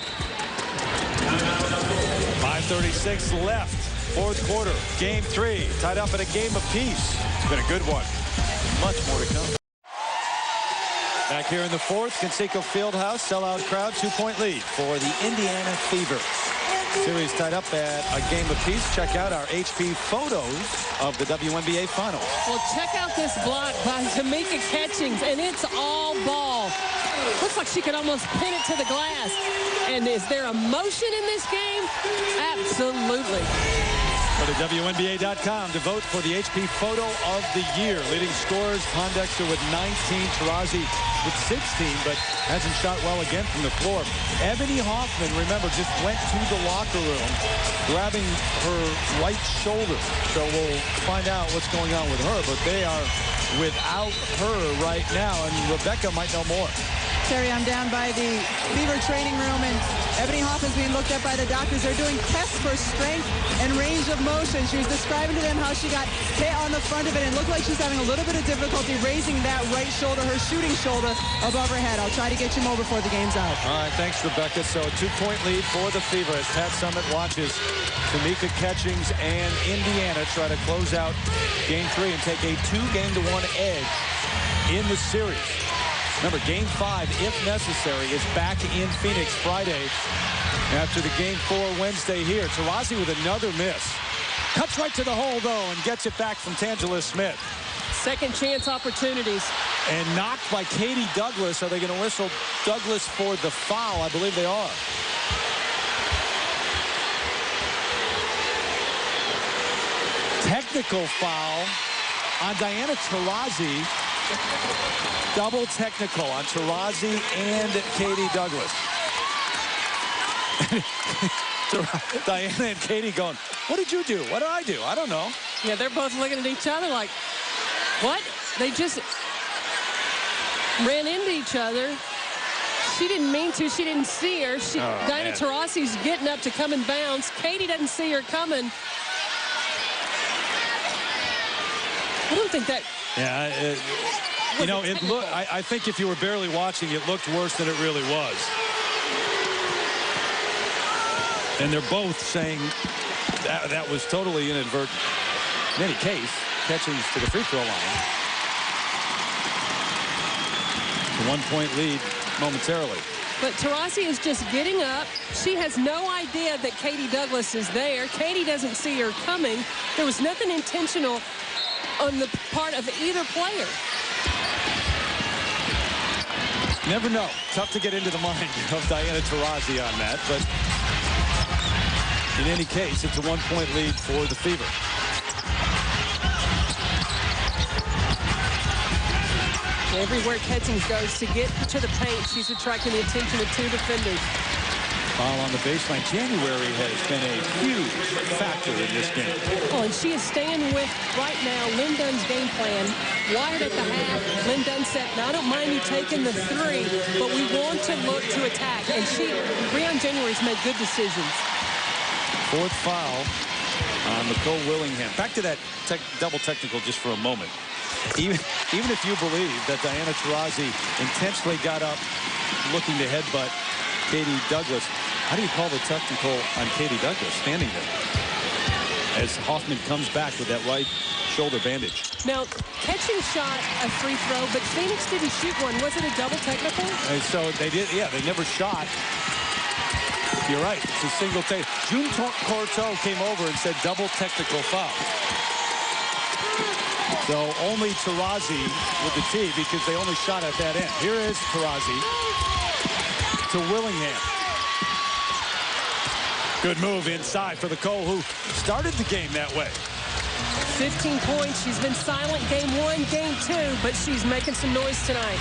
5:36 left, 4th quarter. Game 3, tied up in a game apiece. It's been a good one. Much more to come. Back here in the 4th, Conseco Fieldhouse, sellout crowd, 2-point lead for the Indiana Fever. Series tied up at a game apiece. Check out our HP photos of the WNBA Finals. Well, check out this block by Tamika Catchings, and it's all ball. Looks like she could almost pin it to the glass. And is there emotion in this game? Absolutely. Go to WNBA.com to vote for the HP Photo of the Year. Leading scorers, Pondexter with 19, Taurasi with 16, but hasn't shot well again from the floor. Ebony Hoffman, remember, just went to the locker room, grabbing her right shoulder. So we'll find out what's going on with her, but they are without her right now, and Rebecca might know more. Terry, I'm down by the Fever training room, and Ebony Hoffman's being looked at by the doctors. They're doing tests for strength and range of motion. She was describing to them how she got hit on the front of it and looked like she's having a little bit of difficulty raising that right shoulder, her shooting shoulder, above her head. I'll try to get you more before the game's out. All right, thanks, Rebecca. So a 2-point lead for the Fever as Pat Summitt watches Tamika Catchings and Indiana try to close out Game 3 and take a 2-game-to-1 edge in the series. Remember, Game 5, if necessary, is back in Phoenix Friday after the Game 4 Wednesday here. Taurasi with another miss. Cuts right to the hole, though, and gets it back from Tangela Smith. Second chance opportunities. And knocked by Katie Douglas. Are they going to whistle Douglas for the foul? I believe they are. Technical foul on Diana Taurasi. Double technical on Taurasi and Katie Douglas. Diana and Katie going, what did you do? What did I do? I don't know. Yeah, they're both looking at each other like, what? They just ran into each other. She didn't mean to. She didn't see her. Diana Taurasi's getting up to come and bounce. Katie doesn't see her coming. I don't think that... Yeah, you know, I think if you were barely watching, it looked worse than it really was. And they're both saying that was totally inadvertent. In any case, Catchings to the free throw line. A 1-point lead momentarily. But Taurasi is just getting up. She has no idea that Katie Douglas is there. Katie doesn't see her coming. There was nothing intentional on the part of either player. Never know. Tough to get into the mind of Diana Taurasi on that, but in any case, it's a 1-point lead for the Fever. Everywhere Catchings goes to get to the paint, she's attracting the attention of 2 defenders. Foul on the baseline. January has been a huge factor in this game. Oh, and she is staying with, right now, Lynn Dunn's game plan. Wired at the half. Lynn Dunn said, now, I don't mind you taking the 3, but we want to look to attack. And Briann January's made good decisions. 4th foul on Nicole Willingham. Back to that double technical just for a moment. Even if you believe that Diana Taurasi intentionally got up looking to headbutt Katie Douglas, how do you call the technical on Katie Douglas standing there as Hoffman comes back with that right shoulder bandage? Now, Catchings shot a free throw, but Phoenix didn't shoot one. Was it a double technical? And so they did, yeah, they never shot. You're right, it's a single take. June Corto came over and said double technical foul. So only Taurasi with the T because they only shot at that end. Here is Taurasi to Willingham. Good move inside for the Cole, who started the game that way. 15 points. She's been silent Game 1, Game 2, but she's making some noise tonight.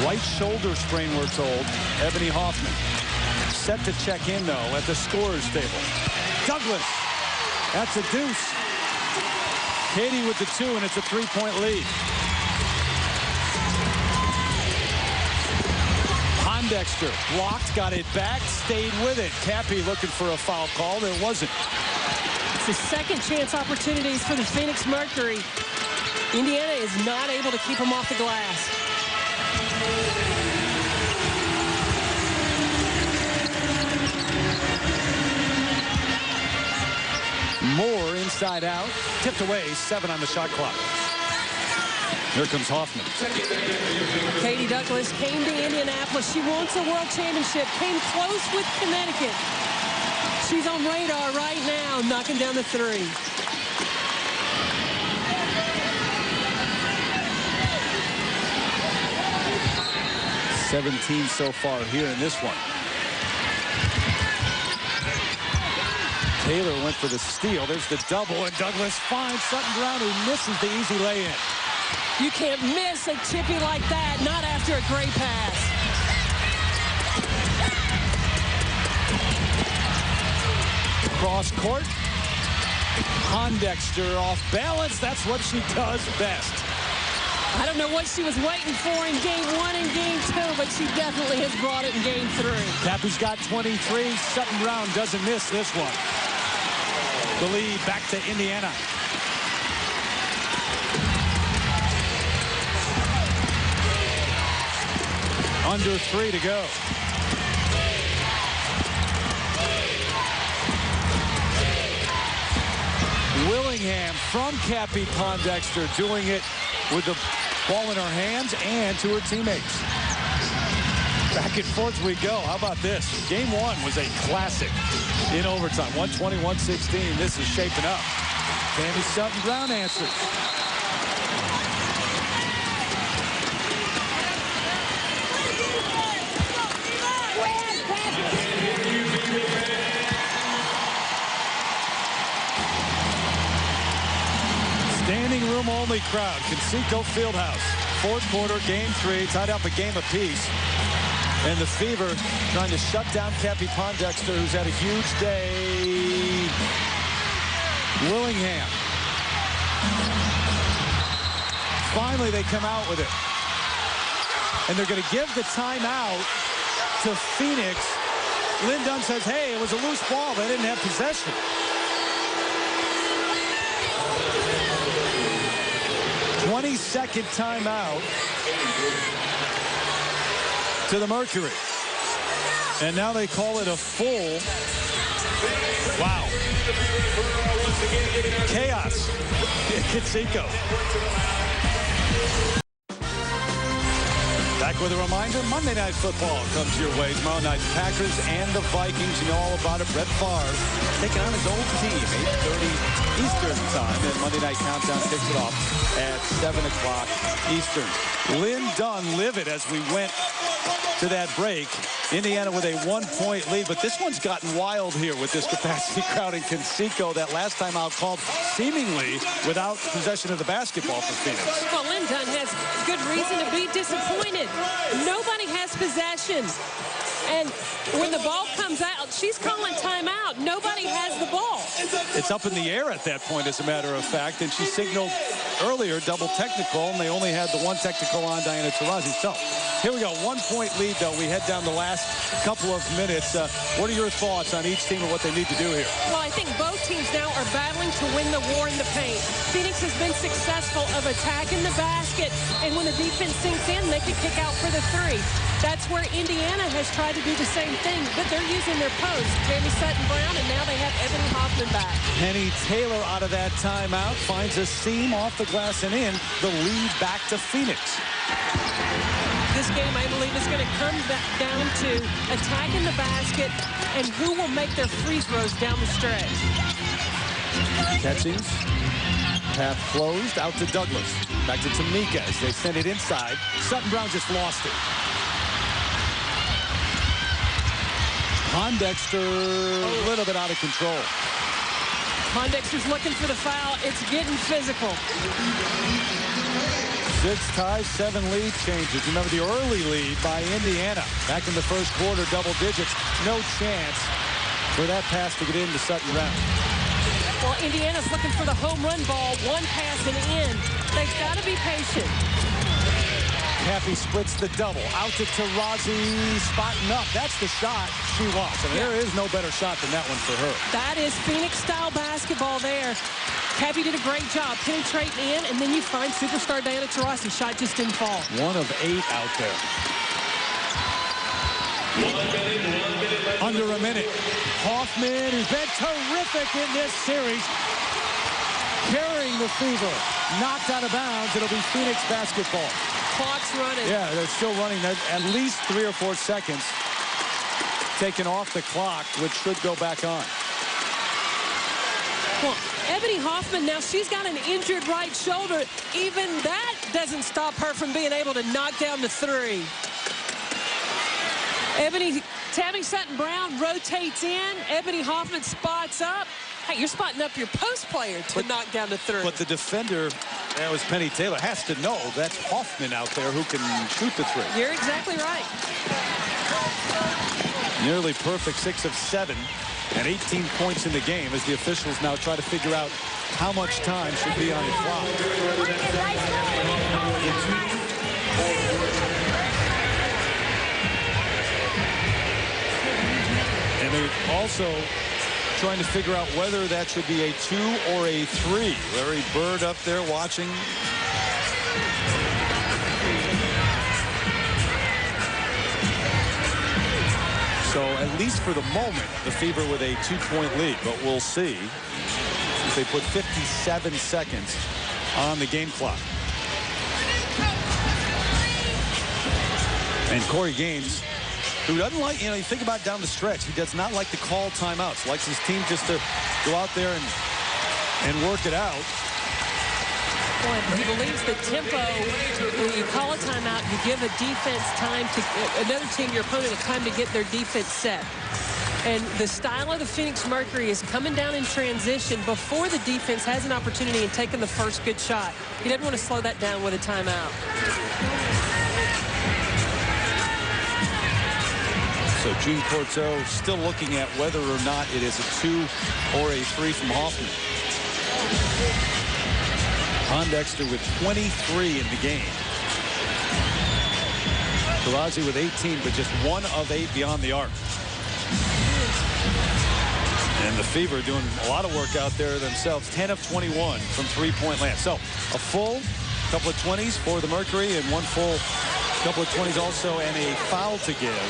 Right shoulder sprain, we're told. Ebony Hoffman set to check in, though, at the scorer's table. Douglas, that's a deuce. Katie with the 2, and it's a 3-point lead. Pondexter blocked, got it back, stayed with it. Cappie looking for a foul call. There wasn't. It's the second chance opportunities for the Phoenix Mercury. Indiana is not able to keep them off the glass. Moore inside out. Tipped away, 7 on the shot clock. Here comes Hoffman. Katie Douglas came to Indianapolis. She wants a world championship. Came close with Connecticut. She's on radar right now, knocking down the 3. 17 so far here in this one. Taylor went for the steal. There's the double, and Douglas finds Sutton-Brown, who misses the easy lay-in. You can't miss a chippy like that, not after a great pass. Cross court. Pondexter off balance. That's what she does best. I don't know what she was waiting for in game 1 and game 2, but she definitely has brought it in game 3. Cappie's got 23. Sutton-Brown doesn't miss this one. The lead back to Indiana. Under 3 to go. Willingham from Cappie Pondexter, doing it with the ball in her hands and to her teammates. Back and forth we go. How about this? Game 1 was a classic in overtime. 120-116. This is shaping up. Tammy Sutton-Brown answers. Standing room only crowd. Conseco Fieldhouse. Fourth quarter, game 3, tied up a game apiece. And the Fever trying to shut down Cappie Pondexter, who's had a huge day. Willingham. Finally, they come out with it. And they're going to give the timeout to Phoenix. Lynn Dunn says, hey, it was a loose ball. They didn't have possession. 22nd timeout to the Mercury. And now they call it a full. Wow. Chaos. Conseco. Back with a reminder, Monday Night Football comes your way. Tomorrow night, Packers and the Vikings. You know all about it. Brett Favre taking on his old team, 8:30 Eastern time. And Monday Night Countdown kicks it off at 7 o'clock Eastern. Lynn Dunn livid as we went to that break. Indiana with a 1-point lead, but this one's gotten wild here with this capacity crowd in Conseco. That last time out called seemingly without possession of the basketball for Phoenix. Well, Lynn Dunn has good reason to be disappointed. Nobody has possession. And when the ball comes out, she's calling timeout. Nobody has the ball. It's up in the air at that point, as a matter of fact, and she signaled earlier double technical, and they only had the one technical on Diana Taurasi. So here we go, 1-point lead, though. We head down the last couple of minutes. What are your thoughts on each team and what they need to do here? Well, I think both teams now are battling to win the war in the paint. Phoenix has been successful of attacking the basket, and when the defense sinks in, they can kick out for the 3. That's where Indiana has tried to do the same thing, but they're using their post. Tammy Sutton-Brown, and now they have Ebony Hoffman back. Penny Taylor out of that timeout, finds a seam off the glass and in. The lead back to Phoenix. This game, I believe, is going to come back down to attacking the basket and who will make their free throws down the stretch. Catchings. Path closed, out to Douglas. Back to Tamika as they send it inside. Sutton-Brown just lost it. Pondexter a little bit out of control. Pondexter's looking for the foul. It's getting physical. 6 ties, 7 lead changes. Remember the early lead by Indiana. Back in the first quarter, double digits. No chance for that pass to get into Sutton-Brown. Well, Indiana's looking for the home run ball. One pass and in. They've got to be patient. Cappie splits the double. Out to Taurasi, spotting up. That's the shot she wants. I mean, there is no better shot than that one for her. That is Phoenix-style basketball there. Cappie did a great job penetrating in, and then you find superstar Diana Taurasi. Shot just didn't fall. 1 of 8 out there. Under a minute. Hoffman has been terrific in this series. Carrying the Fever. Knocked out of bounds. It'll be Phoenix basketball. Clock's running. Yeah, they're still running. At least 3 or 4 seconds taken off the clock, which should go back on. Well, Ebony Hoffman, now she's got an injured right shoulder. Even that doesn't stop her from being able to knock down the 3. Tammy Sutton-Brown rotates in. Ebony Hoffman spots up. Hey, you're spotting up your post player to knock down the three. But the defender, that was Penny Taylor, has to know that's Hoffman out there who can shoot the three. You're exactly right. Nearly perfect 6 of 7 and 18 points in the game as the officials now try to figure out how much time should be on the clock. And they're also trying to figure out whether that should be a 2 or a 3. Larry Bird up there watching. So at least for the moment, the Fever with a 2-point lead, but we'll see if they put 57 seconds on the game clock. And Corey Gaines, who doesn't like, you think about down the stretch, he does not like to call timeouts. Likes his team just to go out there and work it out. He believes the tempo, when you call a timeout, you give a defense time to, another team, your opponent, time to get their defense set. And the style of the Phoenix Mercury is coming down in transition before the defense has an opportunity and taking the first good shot. He doesn't want to slow that down with a timeout. So Gene Corto still looking at whether or not it is a 2 or a 3 from Hoffman. Pondexter with 23 in the game. Taurasi with 18, but just 1 of 8 beyond the arc. And the Fever doing a lot of work out there themselves. 10 of 21 from 3-point land. So a full couple of 20s for the Mercury and 1 full couple of 20s also, and a foul to give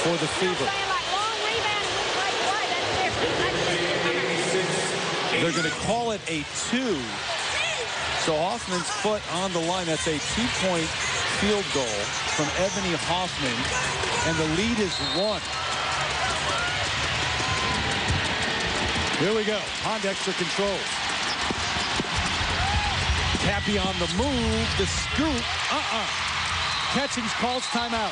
for the Fever. They're going to call it a 2. So Hoffman's foot on the line. That's a 2-point field goal from Ebony Hoffman. And the lead is 1. Here we go. Pondexter controls. Cappie on the move. The scoop. Catchings calls timeout.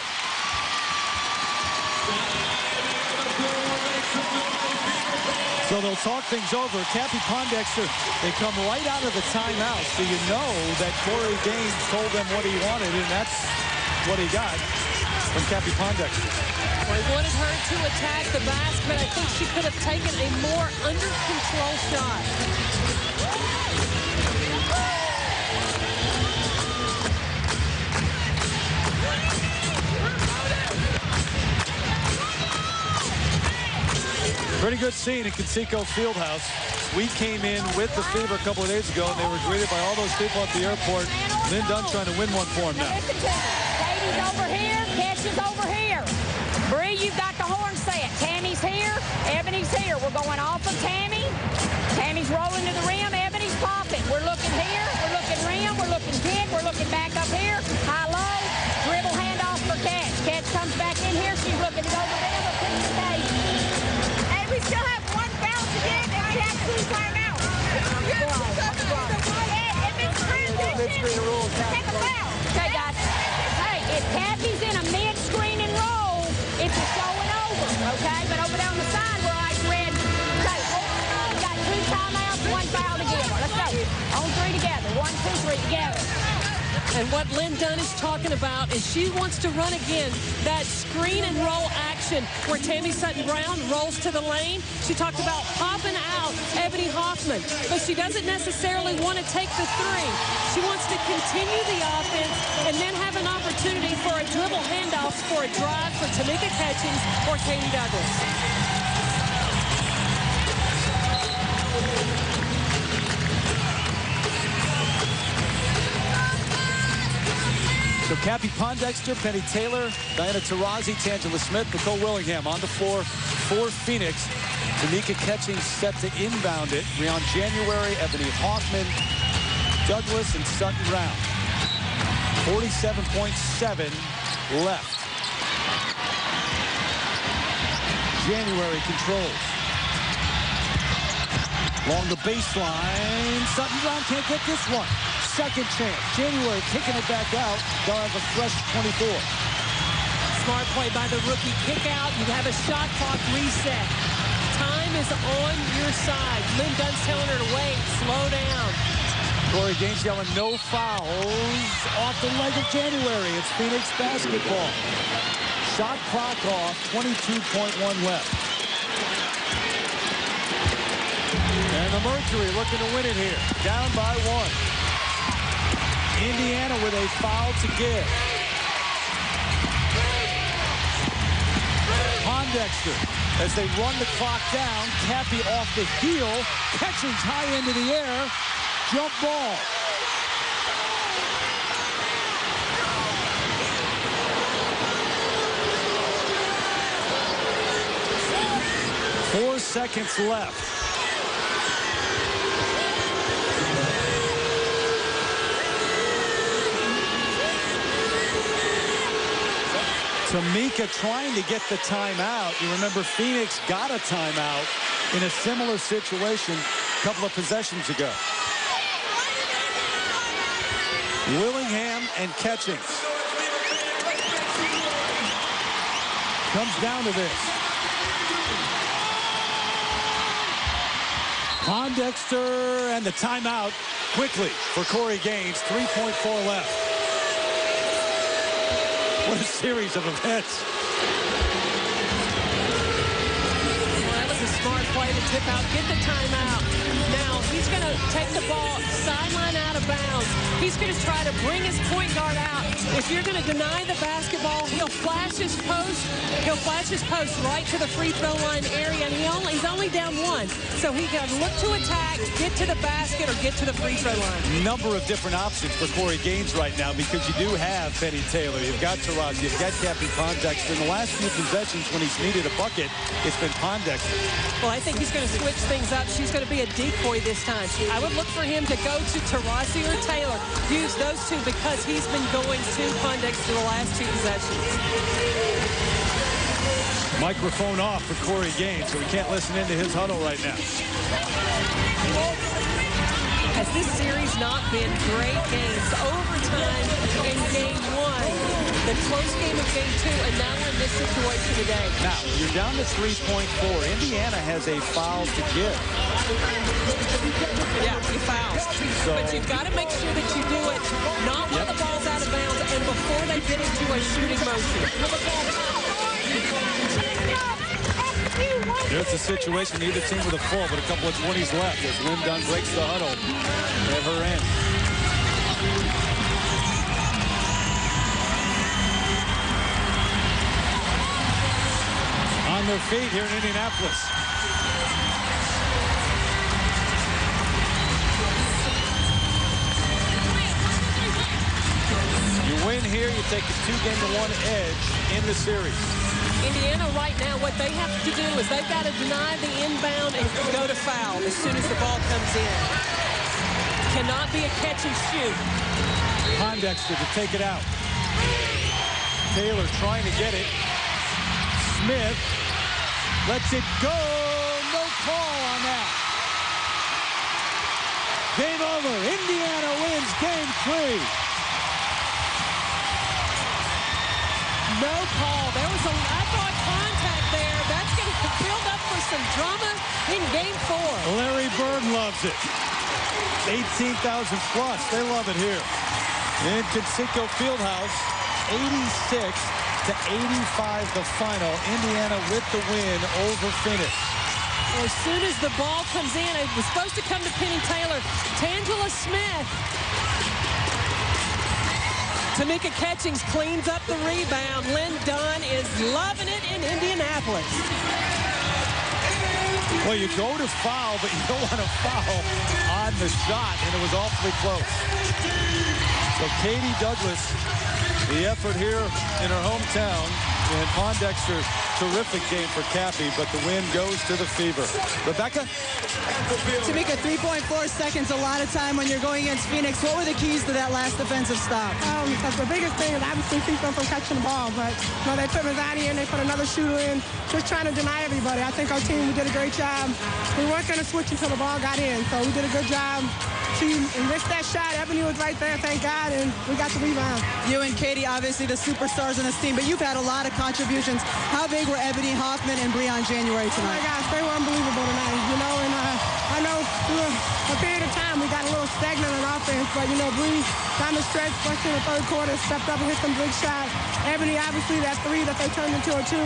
So they'll talk things over. Cappie, Pondexter, they come right out of the timeout. So you know that Corey Gaines told them what he wanted, and that's what he got from Cappie Pondexter. Well, he wanted her to attack the basket, but I think she could have taken a more under-control shot. Pretty good scene in Conseco Fieldhouse. We came in with the Fever a couple of days ago, and they were greeted by all those people at the airport. Lynn Dunn trying to win one for him now. Katie's over here, Ketia's over here. Bree, you've got the horn set. Tammy's here, Ebony's here. We're going off of Tammy. Tammy's rolling to the rim, Ebony's popping. We're looking here, we're looking rim, we're looking kick, we're looking back up here. High low, dribble handoff for Ket. Ket comes back in here, she's looking to go to the rim, but couldn't stay. We still have 1 foul to get, and we have 2 timeouts. Mid-screen rules. Take a foul. Okay, guys. Hey, if Cappie's in a mid-screen and roll, it's a show and over, okay? But over there on the side, we're like red. Okay, we got 2 timeouts, 1 foul to give. Let's go. On 3 together. 1, 2, 3 together. And what Lynn Dunn is talking about is she wants to run again that screen and roll action where Tammy Sutton-Brown rolls to the lane. She talked about popping out Ebony Hoffman, but she doesn't necessarily want to take the 3. She wants to continue the offense and then have an opportunity for a dribble handoff for a drive for Tamika Catchings or Katie Douglas. So Cappie Pondexter, Penny Taylor, Diana Taurasi, Tangela Smith, Nicole Willingham on the floor for Phoenix. Tamika Catchings set to inbound it. Briann January, Ebony Hoffman, Douglas, and Sutton-Brown. 47.7 left. January controls. Along the baseline, Sutton-Brown can't get this one. Second chance. January kicking it back out. They'll have a fresh 24. Smart play by the rookie. Kick out. You have a shot clock reset. Time is on your side. Lynn Dunn's telling her to wait. Slow down. Corey Gaines yelling no fouls off the leg of January. It's Phoenix basketball. Shot clock off. 22.1 left. And the Mercury looking to win it here. Down by 1. Indiana with a foul to give. Pondexter, as they run the clock down, Cappie off the heel, catches high into the air, jump ball. Four seconds left. Tamika trying to get the timeout. You remember Phoenix got a timeout in a similar situation a couple of possessions ago. Willingham and Catchings. Comes down to this. Pondexter and the timeout quickly for Corey Gaines. 3.4 left. What a series of events. Well, that was a smart play to tip out, get the timeout. Now, he's going to take the ball sideline out of bounds. He's going to try to bring his point guard out. If you're going to deny the basketball, he'll flash his post. He'll flash his post right to the free throw line area, and he's only down 1. So he got to look to attack, get to the basket, or get to the free throw line. Number of different options for Corey Gaines right now, because you do have Benny Taylor, you've got Taurasi, you've got Cappie, Pondexter. In the last few possessions when he's needed a bucket, it's been Pondexter. Well, I think he's going to switch things up. She's going to be a decoy this time. I would look for him to go to Taurasi or Taylor. Use those two because he's been going to Pondexter the last 2 possessions. Microphone off for Corey Gaines, so we can't listen into his huddle right now. Has this series not been great games? Overtime in game 1. The close game of game 2, and now we're in this situation today. Now, you're down to 3.4. Indiana has a foul to give. Yeah, you foul. So, but you've got to make sure that you do it not while the ball's out of bounds and before they get into a shooting motion. There's a situation, neither team with a full, but a couple of 20s left as Lynn Dunn breaks the huddle at her end. On their feet here in Indianapolis. You win here, you take a 2-game-to-1 edge in the series. Indiana right now, what they have to do is they've got to deny the inbound and go to foul as soon as the ball comes in. Cannot be a catch and shoot. Pondexter to take it out. Taylor trying to get it. Smith lets it go. No call on that. Game over. Indiana wins game 3. No call. There was I thought contact there. That's going to build up for some drama in game 4. Larry Bird loves it. 18,000 plus. They love it here. In Conseco Fieldhouse, 86-85 the final. Indiana with the win over Phoenix. As soon as the ball comes in, it was supposed to come to Penny Taylor. Tangela Smith. Tamika Catchings cleans up the rebound. Lynn Dunn is loving it in Indianapolis. Well, you go to foul, but you don't want to foul on the shot, and it was awfully close. So Katie Douglas, the effort here in her hometown, and Pondexter, terrific game for Cappie, but the win goes to the Fever. Rebecca? Tamika, 3.4 seconds, a lot of time when you're going against Phoenix. What were the keys to that last defensive stop? The biggest thing is obviously keep them from catching the ball, but they put Mazzani in, they put another shooter in, just trying to deny everybody. I think our team, we did a great job. We weren't going to switch until the ball got in, so we did a good job she missed that shot. Ebony was right there, thank God, and we got the rebound. You and Ketia, obviously the superstars on this team, but you've had a lot of contributions. How big were Ebony, Hoffman, and Briann January tonight? Oh my gosh, they were unbelievable tonight, you know, and I know through a period of time we got a little stagnant on offense, but, you know, Bree down the stretch, especially in the third quarter, stepped up and hit some big shots. Ebony, obviously, that three that they turned into a two,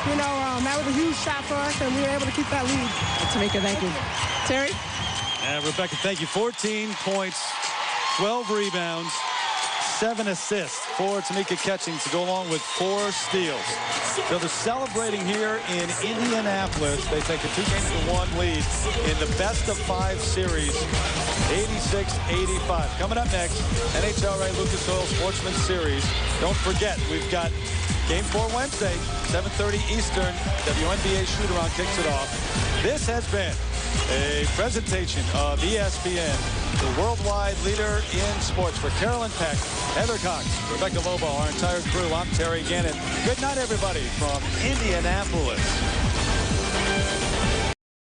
you know, that was a huge shot for us, and we were able to keep that lead. Tamika, thank you. Terry? And Rebecca, thank you. 14 points, 12 rebounds, 7 assists for Tamika Catching to go along with 4 steals. So they're celebrating here in Indianapolis. They take a 2-1 lead in the best-of-5 series, 86-85. Coming up next, NHRA Lucas Oil Sportsman Series. Don't forget, we've got Game 4 Wednesday, 7:30 Eastern. WNBA shoot-around kicks it off. This has been a presentation of ESPN, the worldwide leader in sports. For Carolyn Peck, Heather Cox, Rebecca Lobo, our entire crew, I'm Terry Gannon. Good night, everybody, from Indianapolis.